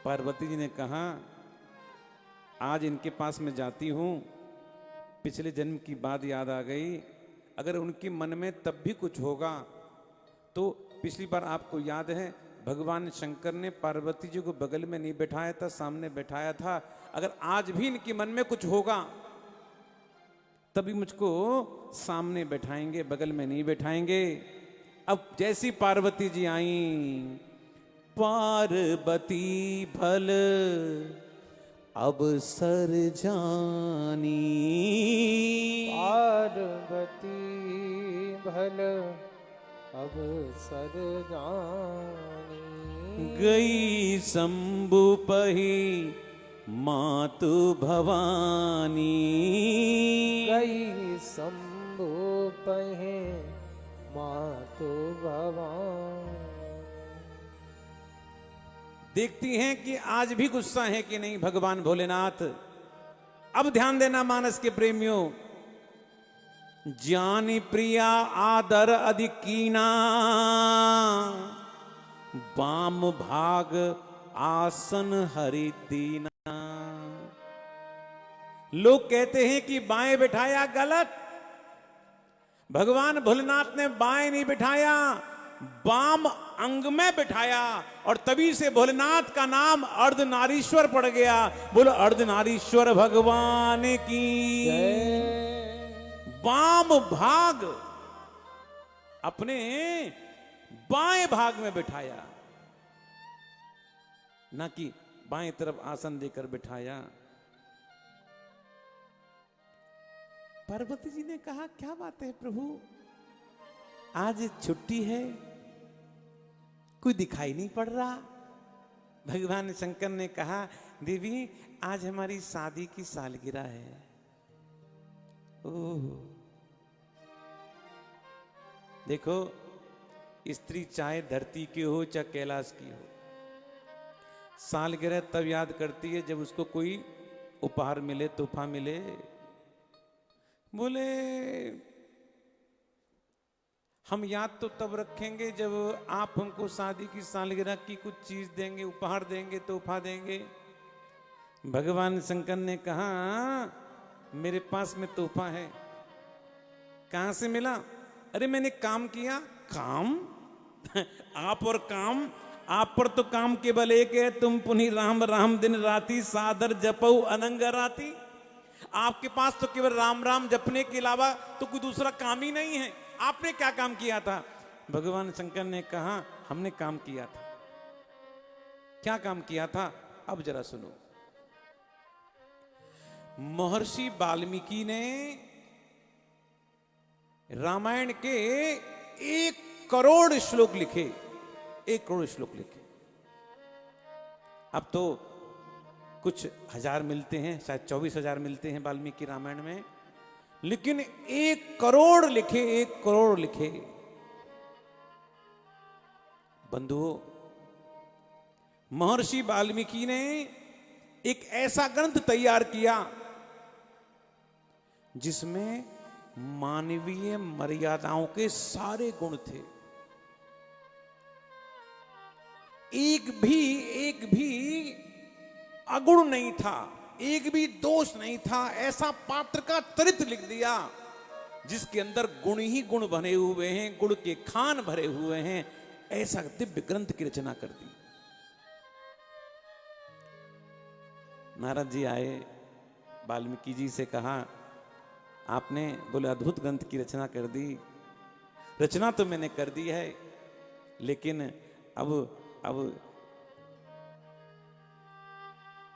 पार्वती जी ने कहा, आज इनके पास मैं जाती हूं, पिछले जन्म की बात याद आ गई। अगर उनके मन में तब भी कुछ होगा तो पिछली बार आपको याद है भगवान शंकर ने पार्वती जी को बगल में नहीं बैठाया था, सामने बैठाया था। अगर आज भी इनके मन में कुछ होगा तभी मुझको सामने बैठाएंगे, बगल में नहीं बैठाएंगे। अब जैसी पार्वती जी आई, पार्वती भल अब सर जानी, पार्वती भल अब सर जानी, गई शंभु पही मातु भवानी, गई शंभु पहे मातु भवानी। देखती हैं कि आज भी गुस्सा है कि नहीं भगवान भोलेनाथ। अब ध्यान देना मानस के प्रेमियों, जानी प्रिया आदर अधिक कीना, वाम भाग आसन हरि दीना। लोग कहते हैं कि बाएं बिठाया गलत। भगवान भोलेनाथ ने बाएं नहीं बिठाया, वाम अंग में बिठाया, और तभी से भोलेनाथ का नाम अर्धनारीश्वर पड़ गया। बोलो अर्धनारीश्वर भगवान की वाम भाग अपने बाएं भाग में बिठाया, ना कि बाएं तरफ आसन देकर बिठाया। पार्वती जी ने कहा, क्या बात है प्रभु, आज छुट्टी है, कोई दिखाई नहीं पड़ रहा। भगवान शंकर ने कहा, देवी आज हमारी शादी की सालगिरह है। ओह, देखो स्त्री चाहे धरती की हो चाहे कैलाश की हो, सालगिरह तब याद करती है जब उसको कोई उपहार मिले, तोहफा मिले। बोले हम याद तो तब रखेंगे जब आप हमको शादी की सालगिरह की कुछ चीज देंगे, उपहार देंगे, तोहफा देंगे। भगवान शंकर ने कहा, मेरे पास में तोहफा है। कहां से मिला? अरे मैंने काम किया। काम? आप और काम, आप पर तो काम केवल एक है, तुम पुनि राम राम दिन राती, सादर जपऊ अनंग राती। आपके पास तो केवल राम राम जपने के अलावा तो कोई दूसरा काम ही नहीं है। आपने क्या काम किया था? भगवान शंकर ने कहा, हमने काम किया था। क्या काम किया था? अब जरा सुनो। महर्षि वाल्मीकि ने रामायण के 1 करोड़ श्लोक लिखे। 1 करोड़ श्लोक लिखे। अब तो कुछ हजार मिलते हैं, शायद 24,000 मिलते हैं वाल्मीकि रामायण में, लेकिन 1 करोड़ लिखे। 1 करोड़ लिखे। बंधुओं, महर्षि वाल्मीकि ने एक ऐसा ग्रंथ तैयार किया जिसमें मानवीय मर्यादाओं के सारे गुण थे। एक भी अगुण नहीं था, एक भी दोष नहीं था। ऐसा पात्र का चरित्र लिख दिया जिसके अंदर गुण ही गुण भरे हुए हैं, गुण के खान भरे हुए हैं। ऐसा दिव्य ग्रंथ की रचना कर दी। नारद जी आए, वाल्मीकि जी से कहा, आपने बोले अद्भुत ग्रंथ की रचना कर दी। रचना तो मैंने कर दी है, लेकिन अब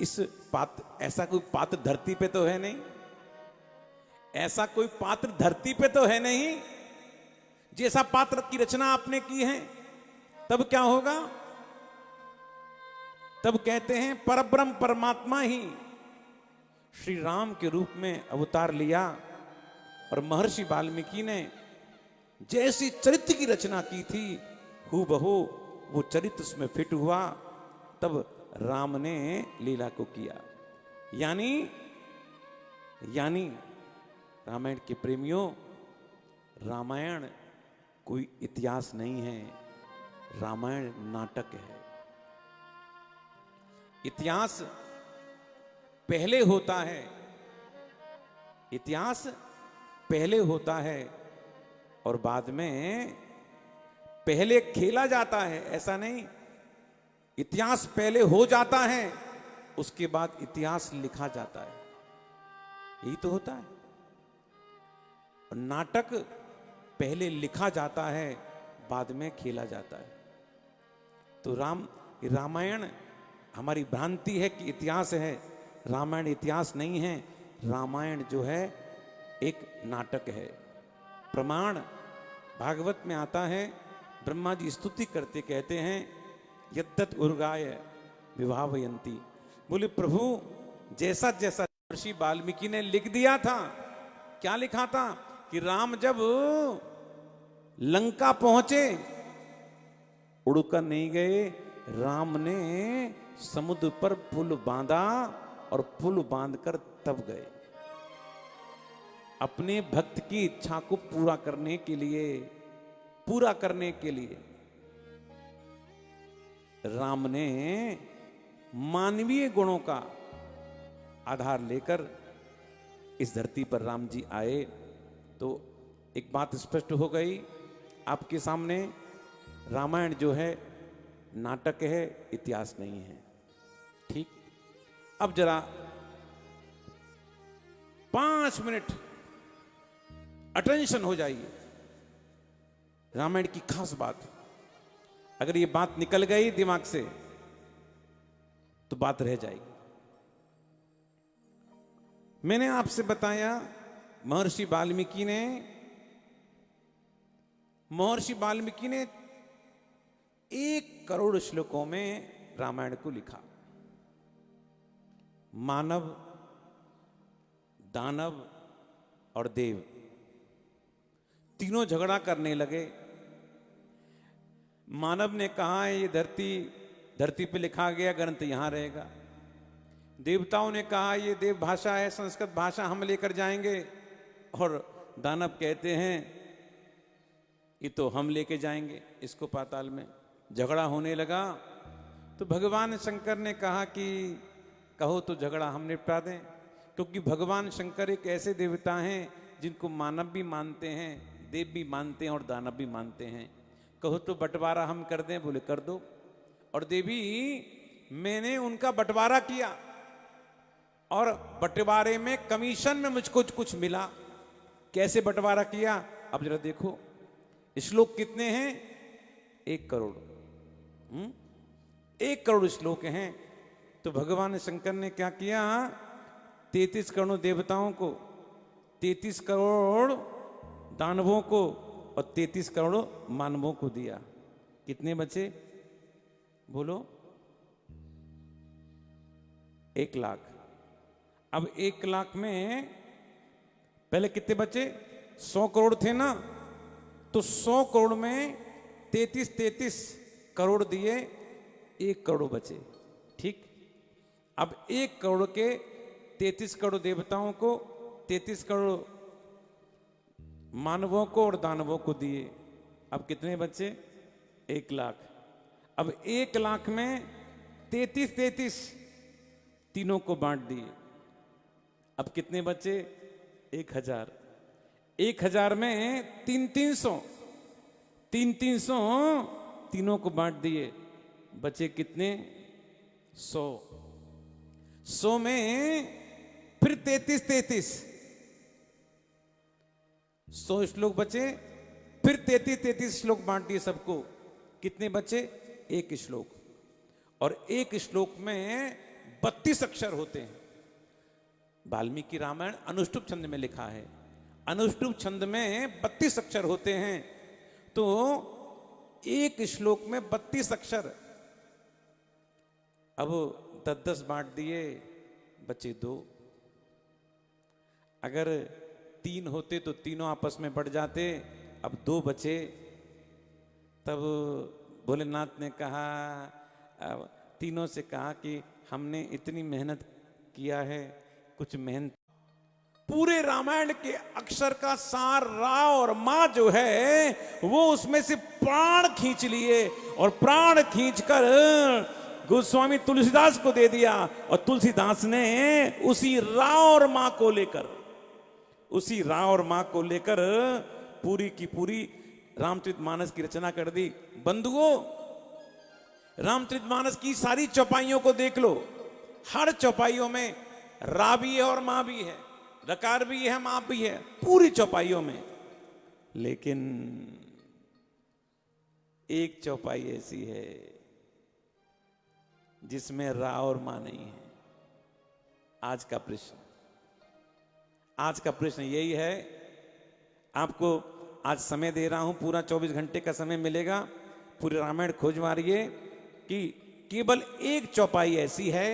इस पात्र, ऐसा कोई पात्र धरती पे तो है नहीं, ऐसा कोई पात्र धरती पे तो है नहीं जैसा पात्र की रचना आपने की है। तब क्या होगा? तब कहते हैं परब्रह्म परमात्मा ही श्री राम के रूप में अवतार लिया और महर्षि वाल्मीकि ने जैसी चरित्र की रचना की थी हूबहू वो चरित्र उसमें फिट हुआ, तब राम ने लीला को किया। यानी रामायण के प्रेमियों, रामायण कोई इतिहास नहीं है, रामायण नाटक है। इतिहास पहले होता है, इतिहास पहले होता है और बाद में पहले खेला जाता है, ऐसा नहीं। इतिहास पहले हो जाता है, उसके बाद इतिहास लिखा जाता है, यही तो होता है। और नाटक पहले लिखा जाता है, बाद में खेला जाता है। तो रामायण हमारी भ्रांति है कि इतिहास है, रामायण इतिहास नहीं है। रामायण जो है एक नाटक है। प्रमाण भागवत में आता है, ब्रह्मा जी स्तुति करते कहते हैं यद्दत उर्गाय विभावयंती। बोले प्रभु जैसा जैसा महर्षि वाल्मीकि ने लिख दिया था, क्या लिखा था कि राम जब लंका पहुंचे उड़कर नहीं गए, राम ने समुद्र पर पुल बांधा और पुल बांधकर तब गए। अपने भक्त की इच्छा को पूरा करने के लिए राम ने मानवीय गुणों का आधार लेकर इस धरती पर राम जी आए। तो एक बात स्पष्ट हो गई आपके सामने, रामायण जो है नाटक है, इतिहास नहीं है। ठीक, अब जरा 5 मिनट अटेंशन हो जाइए। रामायण की खास बात, अगर ये बात निकल गई दिमाग से तो बात रह जाएगी। मैंने आपसे बताया महर्षि वाल्मीकि ने 1 करोड़ श्लोकों में रामायण को लिखा। मानव, दानव और देव तीनों झगड़ा करने लगे। मानव ने कहा ये धरती पे लिखा गया ग्रंथ यहां रहेगा। देवताओं ने कहा ये देव भाषा है, संस्कृत भाषा हम लेकर जाएंगे। और दानव कहते हैं ये तो हम लेके जाएंगे इसको पाताल में। झगड़ा होने लगा तो भगवान शंकर ने कहा कि कहो तो झगड़ा हम निपटा दें, क्योंकि भगवान शंकर एक ऐसे देवता हैं जिनको मानव भी मानते हैं, देव भी मानते हैं और दानव भी मानते हैं। कहो तो बंटवारा हम कर दें। बोले कर दो। और देवी मैंने उनका बंटवारा किया और बंटवारे में कमीशन में मुझको कुछ मिला। कैसे बंटवारा किया अब जरा देखो। श्लोक कितने हैं? 1 करोड़। 1 करोड़ श्लोक हैं। तो भगवान शंकर ने क्या किया? 33 करोड़ देवताओं को, 33 करोड़ दानवों को और 33 करोड़ मानवों को दिया। कितने बचे बोलो? 1 लाख। अब 1 लाख में पहले कितने बचे? 100 करोड़ थे ना, तो 100 करोड़ में 33 करोड़ दिए, 1 करोड़ बचे। ठीक, अब 1 करोड़ के 33 करोड़ देवताओं को, 33 करोड़ मानवों को और दानवों को दिए। अब कितने बचे? 1 लाख। अब 1 लाख में 33 तीनों को बांट दिए। अब कितने बचे? 1000। 1000 में 300 तीनों को बांट दिए। बचे कितने? 100 में फिर 33 100 श्लोक बचे, फिर 33 श्लोक बांट दिए सबको। कितने बचे? 1 श्लोक। और 1 श्लोक में 32 अक्षर होते हैं। वाल्मीकि रामायण अनुष्टुप छंद में लिखा है। अनुष्टुप छंद में 32 अक्षर होते हैं, तो एक श्लोक में 32 अक्षर। अब 10-10 बांट दिए, बचे 2। अगर 3 होते तो तीनों आपस में बढ़ जाते, अब 2 बचे। तब भोलेनाथ ने कहा, तीनों से कहा कि हमने इतनी मेहनत किया है, कुछ मेहनत। पूरे रामायण के अक्षर का सार रा और मां जो है वो उसमें से प्राण खींच लिए, और प्राण खींचकर गोस्वामी तुलसीदास को दे दिया, और तुलसीदास ने उसी रा और मां को लेकर, उसी रा और मां को लेकर पूरी की पूरी रामचरितमानस की रचना कर दी। बंधुओं, रामचरितमानस की सारी चौपाइयों को देख लो, हर चौपाइयों में रा भी है और मां भी है, रकार भी है, मां भी है, पूरी चौपाइयों में। लेकिन एक चौपाई ऐसी है जिसमें रा और मां नहीं है। आज का प्रश्न, आज का प्रश्न यही है। आपको आज समय दे रहा हूं, पूरा 24 घंटे का समय मिलेगा। पूरे रामायण खोज मारिए कि केवल एक चौपाई ऐसी है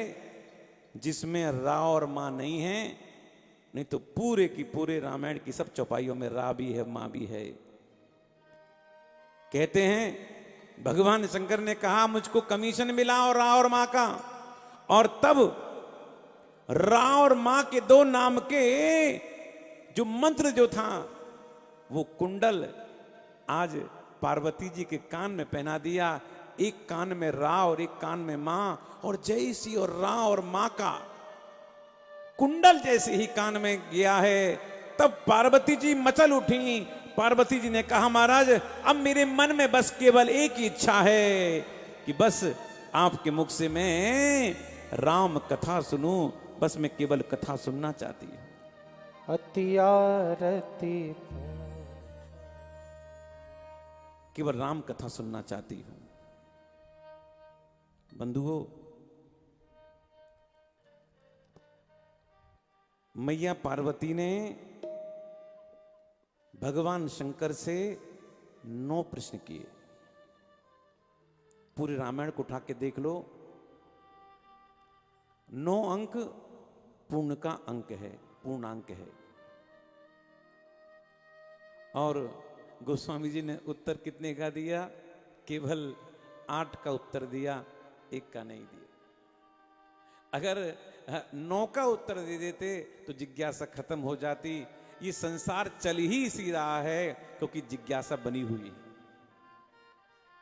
जिसमें रा और मां नहीं है, नहीं तो पूरे की पूरे रामायण की सब चौपाइयों में रा भी है, मां भी है। कहते हैं भगवान शंकर ने कहा मुझको कमीशन मिला और रा और मां का, और तब रा और मां के 2 नाम के जो मंत्र जो था वो कुंडल आज पार्वती जी के कान में पहना दिया। एक कान में रा और एक कान में मां, और जैसी और रा और मां का कुंडल जैसे ही कान में गया है, तब पार्वती जी मचल उठी। पार्वती जी ने कहा महाराज अब मेरे मन में बस केवल एक ही इच्छा है कि बस आपके मुख से मैं राम कथा सुनूं, बस मैं केवल कथा सुनना चाहती हूं। अति आरती केवल राम कथा सुनना चाहती हूं। बंधुओं, मैया पार्वती ने भगवान शंकर से 9 प्रश्न किए। पूरे रामायण को उठा के देख लो, 9 अंक पूर्ण का अंक है, पूर्णांक है। और गोस्वामी जी ने उत्तर कितने का दिया? केवल 8 का उत्तर दिया, 1 का नहीं दिया। अगर 9 का उत्तर दे देते तो जिज्ञासा खत्म हो जाती। ये संसार चल ही इसी रहा है क्योंकि जिज्ञासा बनी हुई है,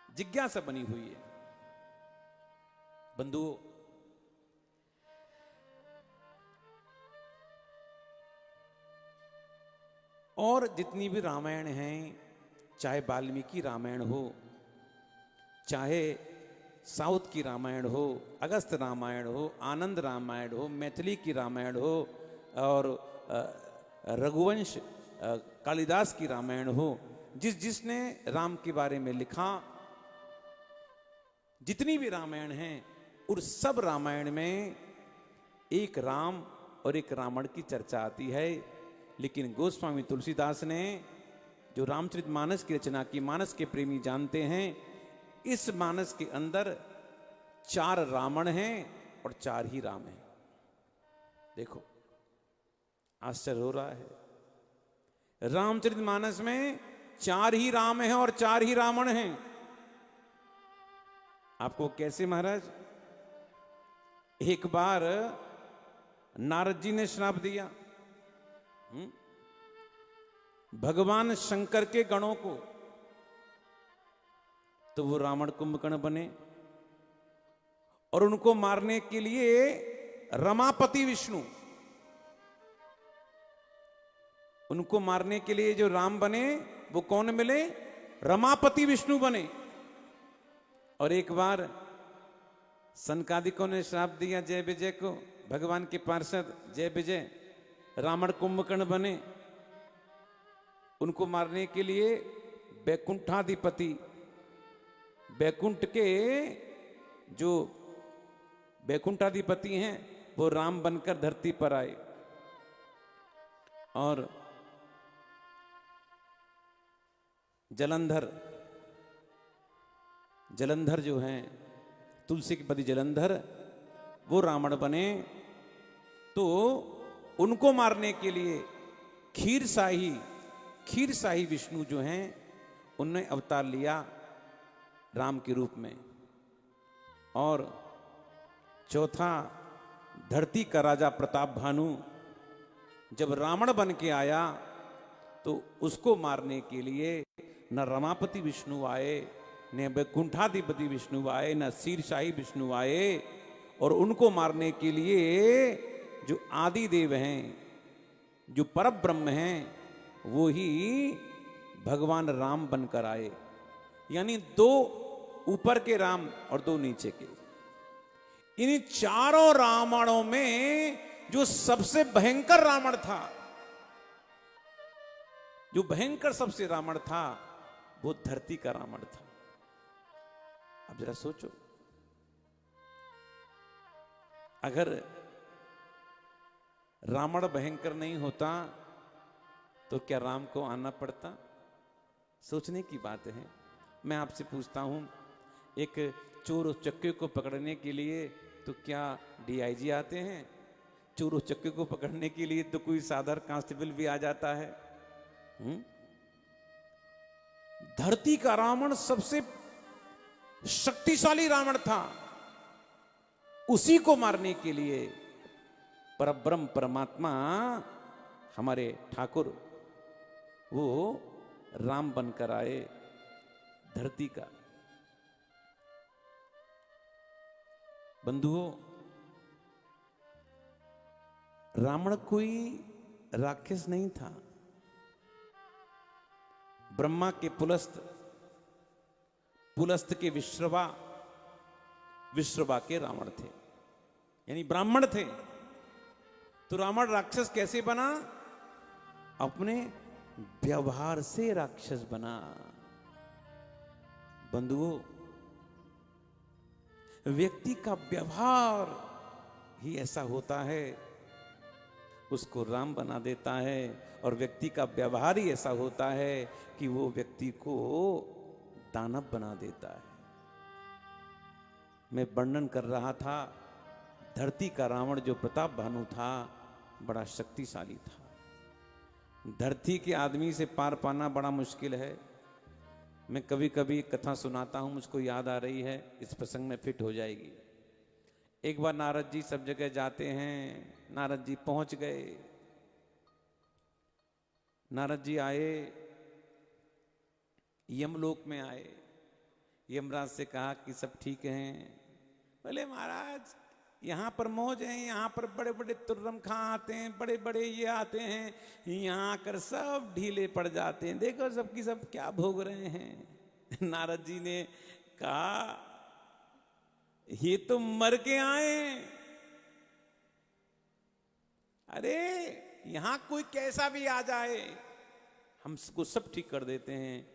जिज्ञासा बनी हुई है। बंधुओं, और जितनी भी रामायण हैं, चाहे वाल्मीकि रामायण हो, चाहे साउथ की रामायण हो, अगस्त रामायण हो, आनंद रामायण हो, मैथिली की रामायण हो, और रघुवंश कालिदास की रामायण हो, जिसने राम के बारे में लिखा, जितनी भी रामायण हैं, उन सब रामायण में एक राम और एक रावण की चर्चा आती है। लेकिन गोस्वामी तुलसीदास ने जो रामचरितमानस की रचना की, मानस के प्रेमी जानते हैं, इस मानस के अंदर 4 रावण हैं और 4 ही राम हैं। देखो, आश्चर्य हो रहा है। रामचरितमानस में 4 ही राम हैं और 4 ही रावण हैं। आपको कैसे महाराज? एक बार नारद जी ने श्राप दिया भगवान शंकर के गणों को, तो वो रावण कुंभकर्ण बने, और उनको मारने के लिए रमापति विष्णु, उनको मारने के लिए जो राम बने वो कौन मिले? रमापति विष्णु बने। और एक बार सनकादिकों ने श्राप दिया जय विजय को, भगवान के पार्षद जय विजय, रावण कुंभकर्ण बने। उनको मारने के लिए बैकुंठाधिपति, बैकुंठ के जो वैकुंठाधिपति हैं, वो राम बनकर धरती पर आए। और जलंधर जो हैं, तुलसी के पति जलंधर, वो रावण बने। तो उनको मारने के लिए क्षीरसाही विष्णु जो हैं, उन्होंने अवतार लिया राम के रूप में। और चौथा, धरती का राजा प्रताप भानु जब रावण बन के आया, तो उसको मारने के लिए न रमापति विष्णु आए, न वैकुंठाधिपति विष्णु आए, न क्षीरसाही विष्णु आए। और उनको मारने के लिए जो आदि देव हैं, जो परब्रह्म हैं, वो ही भगवान राम बनकर आए। यानी 2 ऊपर के राम और 2 नीचे के। इन चारों रावणों में जो सबसे भयंकर रावण था, जो भयंकर सबसे रावण था, वो धरती का रावण था। अब जरा सोचो, अगर रावण भयंकर नहीं होता तो क्या राम को आना पड़ता? सोचने की बात है। मैं आपसे पूछता हूं, एक चोर उचक्के को पकड़ने के लिए तो क्या डीआईजी आते हैं? चोर उचक्के को पकड़ने के लिए तो कोई साधारण कांस्टेबल भी आ जाता है। धरती का रावण सबसे शक्तिशाली रावण था। उसी को मारने के लिए परब्रह्म परमात्मा हमारे ठाकुर वो राम बनकर आए धरती का। बंधुओं, रावण कोई राक्षस नहीं था। ब्रह्मा के पुलस्त के विश्रवा के रावण थे, यानी ब्राह्मण थे। तो रावण राक्षस कैसे बना? अपने व्यवहार से राक्षस बना। बंधुओं, व्यक्ति का व्यवहार ही ऐसा होता है, उसको राम बना देता है। और व्यक्ति का व्यवहार ही ऐसा होता है कि वो व्यक्ति को दानव बना देता है। मैं वर्णन कर रहा था, धरती का रावण जो प्रताप भानु था, बड़ा शक्तिशाली था। धरती के आदमी से पार पाना बड़ा मुश्किल है। मैं कभी कभी कथा सुनाता हूं, मुझको याद आ रही है, इस प्रसंग में फिट हो जाएगी। एक बार नारद जी सब जगह जाते हैं। नारद जी पहुंच गए। नारद जी आए, यमलोक में आए। यमराज से कहा कि सब ठीक हैं? बोले महाराज, यहाँ पर मौज है, यहाँ पर बड़े बड़े तुर्रम खां आते हैं, बड़े बड़े ये आते हैं, यहाँ आकर सब ढीले पड़ जाते हैं। देखो सबकी सब क्या भोग रहे हैं। नारद जी ने कहा, ये तो मर के आए। अरे यहां कोई कैसा भी आ जाए, हमको सब ठीक कर देते हैं।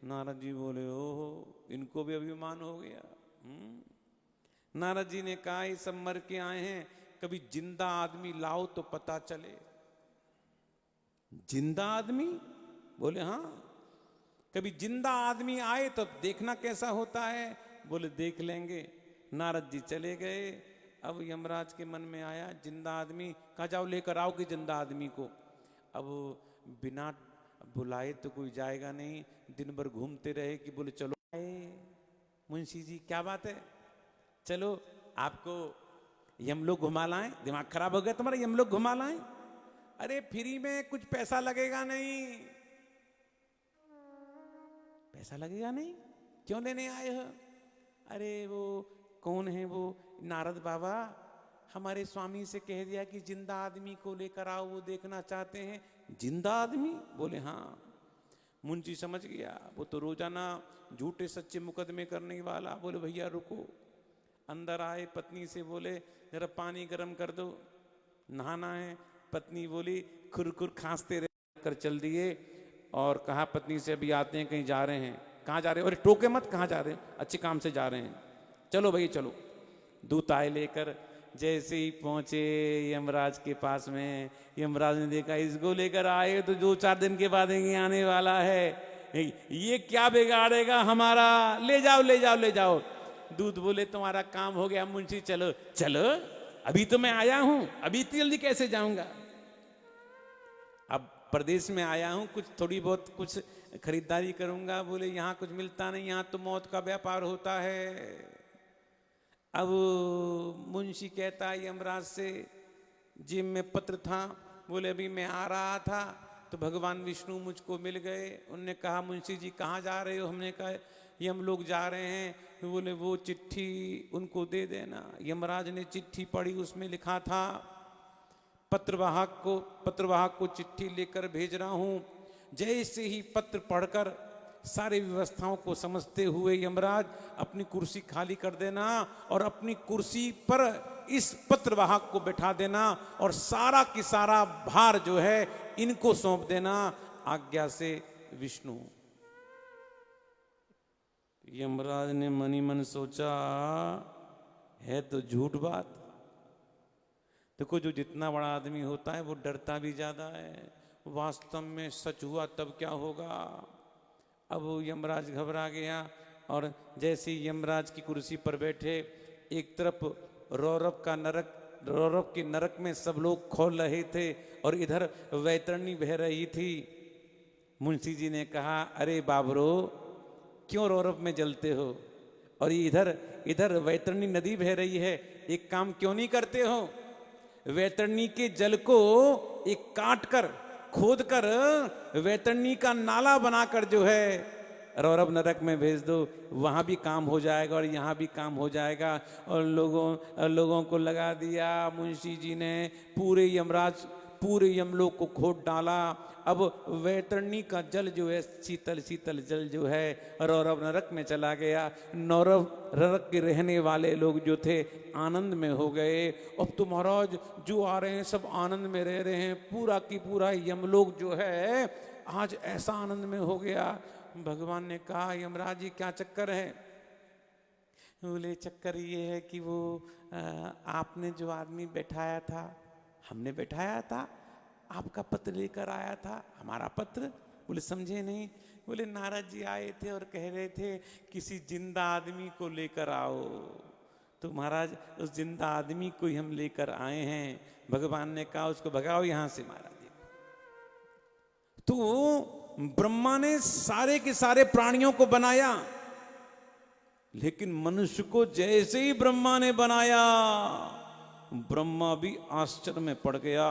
नारद जी बोले, ओहो, इनको भी अभिमान हो गया। नारद जी ने कहा, ये सब मर के आए हैं, कभी जिंदा आदमी लाओ तो पता चले। जिंदा आदमी? बोले हाँ, कभी जिंदा आदमी आए तो देखना कैसा होता है। बोले देख लेंगे। नारद जी चले गए। अब यमराज के मन में आया, जिंदा आदमी, कहा जाओ लेकर आओ कि जिंदा आदमी को। अब बिना बुलाए तो कोई जाएगा नहीं। दिन भर घूमते रहे कि बोले चलो मुंशी जी, क्या बात है, चलो आपको यमलोक घुमा लाएं। दिमाग खराब हो गया तुम्हारा, यमलोक घुमा लाएं? अरे फ्री में कुछ पैसा लगेगा नहीं। पैसा लगेगा नहीं? क्यों लेने आए हो? अरे वो कौन है वो नारद बाबा, हमारे स्वामी से कह दिया कि जिंदा आदमी को लेकर आओ, वो देखना चाहते हैं। जिंदा आदमी? बोले हाँ। मुंशी समझ गया, वो तो रोजाना झूठे सच्चे मुकदमे करने वाला। बोले भैया रुको। अंदर आए, पत्नी से बोले जरा पानी गर्म कर दो, नहाना है। पत्नी बोली खुर खांसते रह कर चल दिए। और कहा पत्नी से, अभी आते हैं, कहीं जा रहे हैं। कहाँ जा रहे हो? अरे टोके मत, कहाँ जा रहे हैं? अच्छे काम से जा रहे हैं। चलो भैया चलो। दूत आए लेकर। जैसे ही पहुंचे यमराज के पास में, यमराज ने देखा इसको लेकर आए तो 2-4 दिन के बाद ये आने वाला है, ये क्या बिगाड़ेगा हमारा, ले जाओ ले जाओ ले जाओ। दूत बोले तुम्हारा काम हो गया मुंशी, चलो चलो, अभी तो मैं आया हूं, अभी इतनी जल्दी कैसे जाऊंगा, अब प्रदेश में आया हूं, कुछ थोड़ी बहुत कुछ खरीदारी करूंगा। बोले यहाँ कुछ मिलता नहीं, यहाँ तो मौत का व्यापार होता है। अब मुंशी कहता है यमराज से, जेब में पत्र था, बोले अभी मैं आ रहा था तो भगवान विष्णु मुझको मिल गए। उनने कहा मुंशी जी कहाँ जा रहे हो, हमने कहा ये हम लोग जा रहे हैं। तो बोले वो चिट्ठी उनको दे देना। यमराज ने चिट्ठी पढ़ी, उसमें लिखा था पत्रवाहक को चिट्ठी लेकर भेज रहा हूं। जैसे ही पत्र पढ़कर सारी व्यवस्थाओं को समझते हुए यमराज अपनी कुर्सी खाली कर देना और अपनी कुर्सी पर इस पत्रवाहक को बैठा देना और सारा की सारा भार जो है इनको सौंप देना आज्ञा से विष्णु। यमराज ने मनी मन सोचा है तो झूठ बात। देखो जो जितना बड़ा आदमी होता है वो डरता भी ज्यादा है, वास्तव में सच हुआ तब क्या होगा। अब यमराज घबरा गया और जैसे ही यमराज की कुर्सी पर बैठे, एक तरफ रौरव के नरक में सब लोग खोल रहे थे और इधर वैतरणी बह रही थी। मुंशी जी ने कहा अरे बाबरो क्यों रौरव में जलते हो, और इधर वैतरणी नदी बह रही है, एक काम क्यों नहीं करते हो, वैतरणी के जल को एक काट कर खोद कर वैतरणी का नाला बनाकर जो है रौरव नरक में भेज दो, वहां भी काम हो जाएगा और यहाँ भी काम हो जाएगा। और लोगों को लगा दिया। मुंशी जी ने पूरे यमलोक को खोद डाला। अब वैतरणी का जल जो है शीतल शीतल जल जो है रौरव नरक में चला गया। नौरव नरक के रहने वाले लोग जो थे आनंद में हो गए। अब तो महाराज जो आ रहे हैं सब आनंद में रह रहे हैं, पूरा की पूरा यमलोक जो है आज ऐसा आनंद में हो गया। भगवान ने कहा यमराज जी क्या चक्कर है। बोले चक्कर ये है कि वो आपने जो आदमी बैठाया था, हमने बैठाया था, आपका पत्र लेकर आया था। हमारा पत्र? बोले समझे नहीं। बोले नारद जी आए थे और कह रहे थे किसी जिंदा आदमी को लेकर आओ, तो महाराज उस जिंदा आदमी को ही हम लेकर आए हैं। भगवान ने कहा उसको भगाओ यहां से महाराज जी। तो ब्रह्मा ने सारे के सारे प्राणियों को बनाया, लेकिन मनुष्य को जैसे ही ब्रह्मा ने बनाया ब्रह्मा भी आश्चर्य में पड़ गया।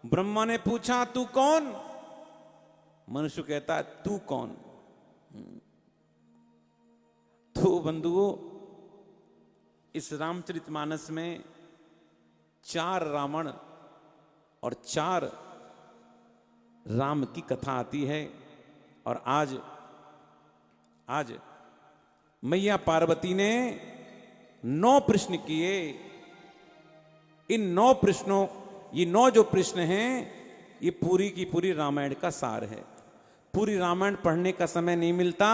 ब्रह्मा ने पूछा तू कौन? मनुष्य कहता है तू कौन? तो बंधुओं इस रामचरितमानस में 4 रावण और 4 राम की कथा आती है। और आज मैया पार्वती ने 9 प्रश्न किए। इन 9 प्रश्नों, ये 9 जो प्रश्न हैं ये पूरी की पूरी रामायण का सार है। पूरी रामायण पढ़ने का समय नहीं मिलता,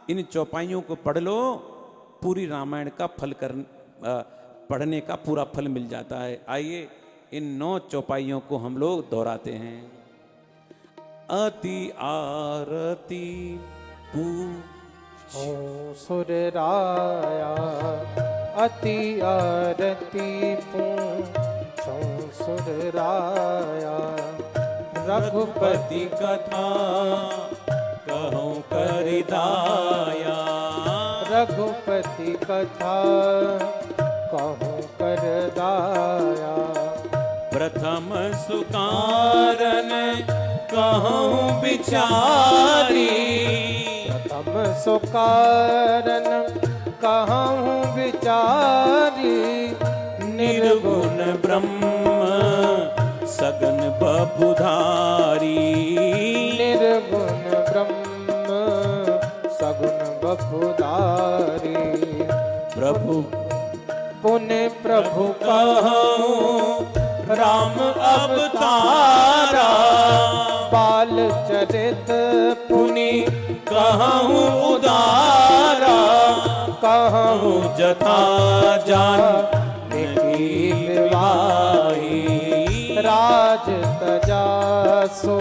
इन चौपाइयों को पढ़ लो, पूरी रामायण का पढ़ने का पूरा फल मिल जाता है। आइए इन 9 चौपाइयों को हम लोग दोहराते हैं। अति आरती पूछ सुर राया, अति आरती पूछो सुर राया। रघुपति कथा कहूँ करिदाया, रघुपति कथा कहूँ करदाया। प्रथम सुकारण कहूँ विचारी, प्रथम सुकारण कहूँ विचारी। निर्गुण ब्रह्म सगन बपुधारी, निर्गुण ब्रह्म सगुण बपुधारी। प्रभु पुण्य प्रभु कहूँ राम अवतारा, बाल चरित पुनि कहूँ उदारा। कहूँ जथा जानकी विवाही, राज तजा सो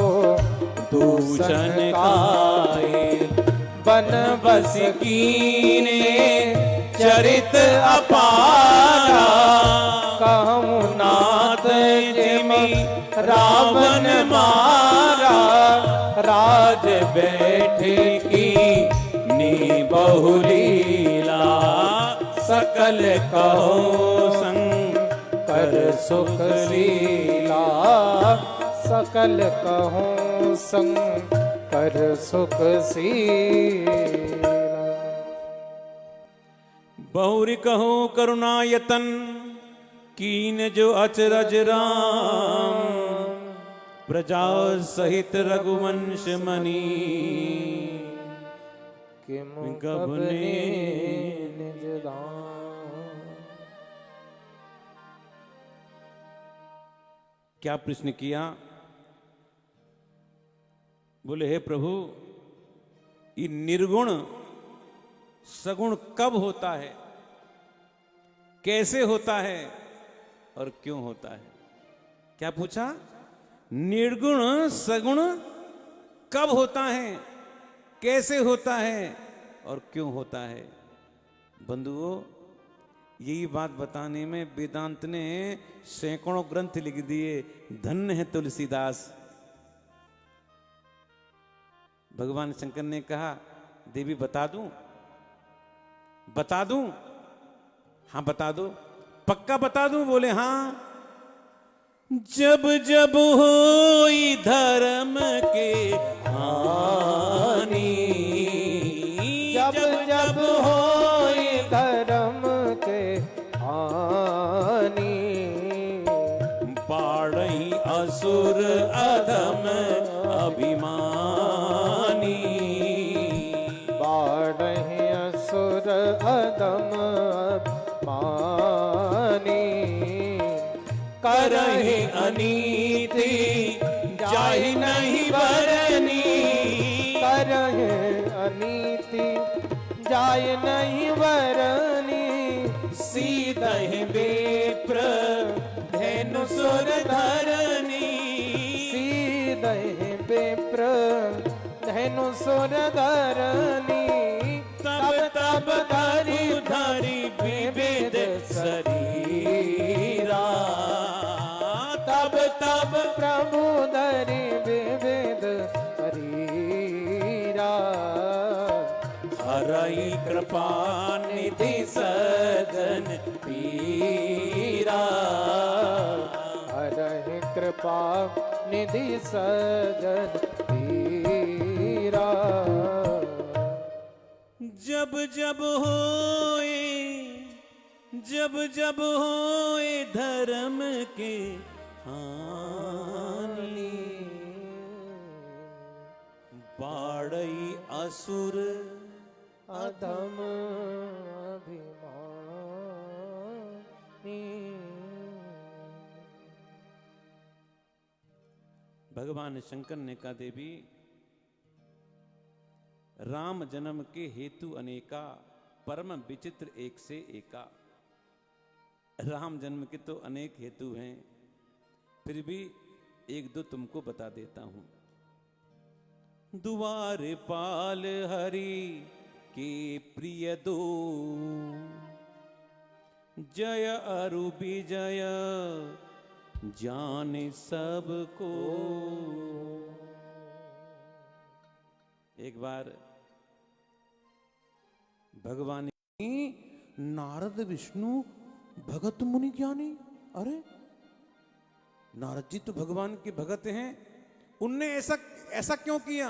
दूषण खाए, बन बस कीने चरित अपारा, कहूँ नाथ जिमि रावण मारा, राज बैठे की नी बहुलीला, सकल कहो संग कर सुख लीला, सकल कहूँ संग कर सुख सीला। बहुरी कहो करुणायतन, कीन जो अचरज राम, प्रजा सहित रघुवंश मनी, कि गबने निज दाम। क्या प्रश्न किया? बोले हे प्रभु, ये निर्गुण सगुण कब होता है, कैसे होता है और क्यों होता है? क्या पूछा? निर्गुण सगुण कब होता है, कैसे होता है और क्यों होता है? बंधुओं, यही बात बताने में वेदांत ने सैकड़ों ग्रंथ लिख दिए। धन्य है तुलसीदास। भगवान शंकर ने कहा, देवी बता दूं? बता दूं? हाँ बता दो। पक्का बता दूं? बोले हाँ। जब जब होई धर्म के हानि, जब जब होई धर्म के हानि, पाड़ई असुर अधम अभिमानी, बाढ़हि असुर अधम मानी, करहि अनीति जाहि नहीं बरनी, करहि अनीति जाय नहीं वरनी, सीधहि विप्र धेनु सुर धरनी, सीधहि विप्र धेनु सुर धरनी, तब तब धरि धरि विविध शरीरा, तब तब प्रभु धरि विविध शरीरा, हरई कृपा निधि सदन पीरा, हरहि कृपा निधि सजन पीरा। जब जब होए, जब जब होए धर्म के हानि, बाड़ई असुर अधम अभिमानी। भगवान शंकर ने कहा, देवी राम जन्म के हेतु अनेका, परम विचित्र एक से एका। राम जन्म के तो अनेक हेतु हैं, फिर भी एक दो तुमको बता देता हूं। दुआर पाल हरि के प्रिय दो, जय अरु विजय जाने सबको। एक बार भगवान नारद विष्णु भगत मुनि ज्ञानी, अरे नारद जी तो भगवान के भगत हैं, उनने ऐसा ऐसा क्यों किया?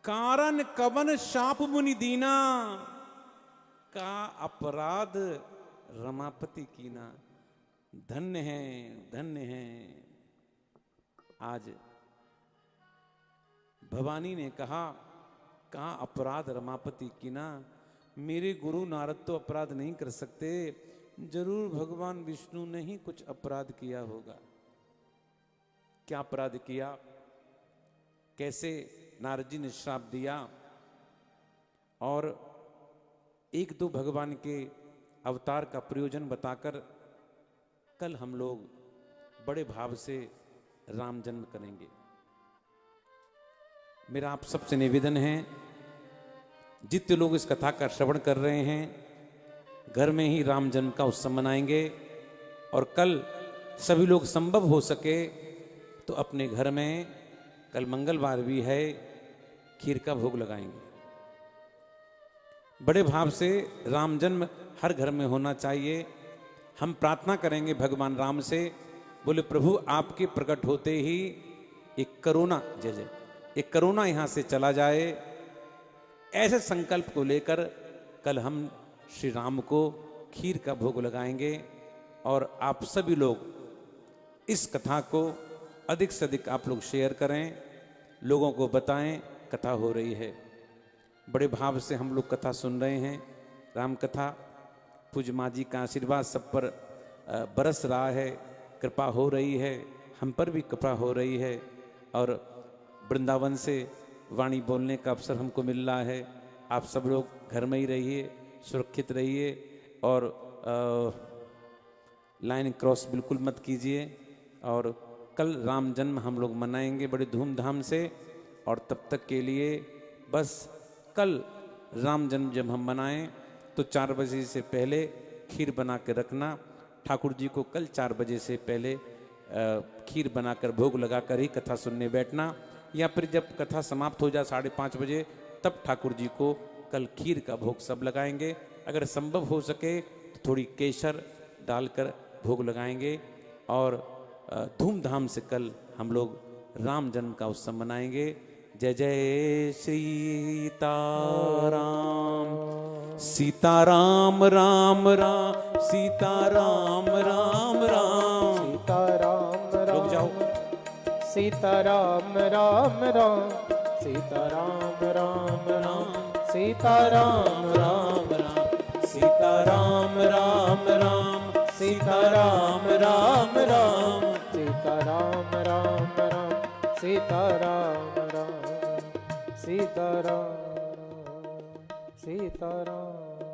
कारण कवन शाप मुनि दीना, का अपराध रमापति कीना। धन्य है, धन्य है। आज भवानी ने कहा अपराध रमापति कीना। मेरे गुरु नारद तो अपराध नहीं कर सकते, जरूर भगवान विष्णु ने ही कुछ अपराध किया होगा। क्या अपराध किया, कैसे नारद जी ने श्राप दिया और एक दो भगवान के अवतार का प्रयोजन बताकर कल हम लोग बड़े भाव से राम जन्म करेंगे। मेरा आप सबसे निवेदन है, जितने लोग इस कथा का श्रवण कर रहे हैं घर में ही राम जन्म का उत्सव मनाएंगे, और कल सभी लोग संभव हो सके तो अपने घर में, कल मंगलवार भी है, खीर का भोग लगाएंगे। बड़े भाव से राम जन्म हर घर में होना चाहिए। हम प्रार्थना करेंगे भगवान राम से, बोले प्रभु आपके प्रकट होते ही एक कोरोना, जय जय, एक कोरोना यहां से चला जाए। ऐसे संकल्प को लेकर कल हम श्री राम को खीर का भोग लगाएंगे। और आप सभी लोग इस कथा को अधिक से अधिक आप लोग शेयर करें, लोगों को बताएं कथा हो रही है। बड़े भाव से हम लोग कथा सुन रहे हैं, राम कथा। पूज्य माँ जी का आशीर्वाद सब पर बरस रहा है, कृपा हो रही है, हम पर भी कृपा हो रही है। और वृंदावन से वाणी बोलने का अवसर हमको मिल रहा है। आप सब लोग घर में ही रहिए, सुरक्षित रहिए, और लाइन क्रॉस बिल्कुल मत कीजिए। और कल राम जन्म हम लोग मनाएंगे बड़े धूमधाम से। और तब तक के लिए बस कल राम जन्म जब हम मनाएं तो 4 बजे से पहले खीर बना के रखना। ठाकुर जी को कल 4 बजे से पहले खीर बनाकर भोग लगाकर ही कथा सुनने बैठना, या फिर जब कथा समाप्त हो जाए 5:30 बजे तब ठाकुर जी को कल खीर का भोग सब लगाएंगे। अगर संभव हो सके तो थोड़ी केसर डालकर भोग लगाएंगे। और धूमधाम से कल हम लोग राम जन्म का उत्सव मनाएंगे। जय जय सीताराम, सीताराम राम राम, सीताराम राम राम, सीताराम रुक जाओ, सीताराम राम राम, सीताराम राम राम, सीताराम राम राम, सीताराम राम राम, सीताराम राम राम, सीताराम राम राम, सीताराम राम, सीताराम, सीताराम।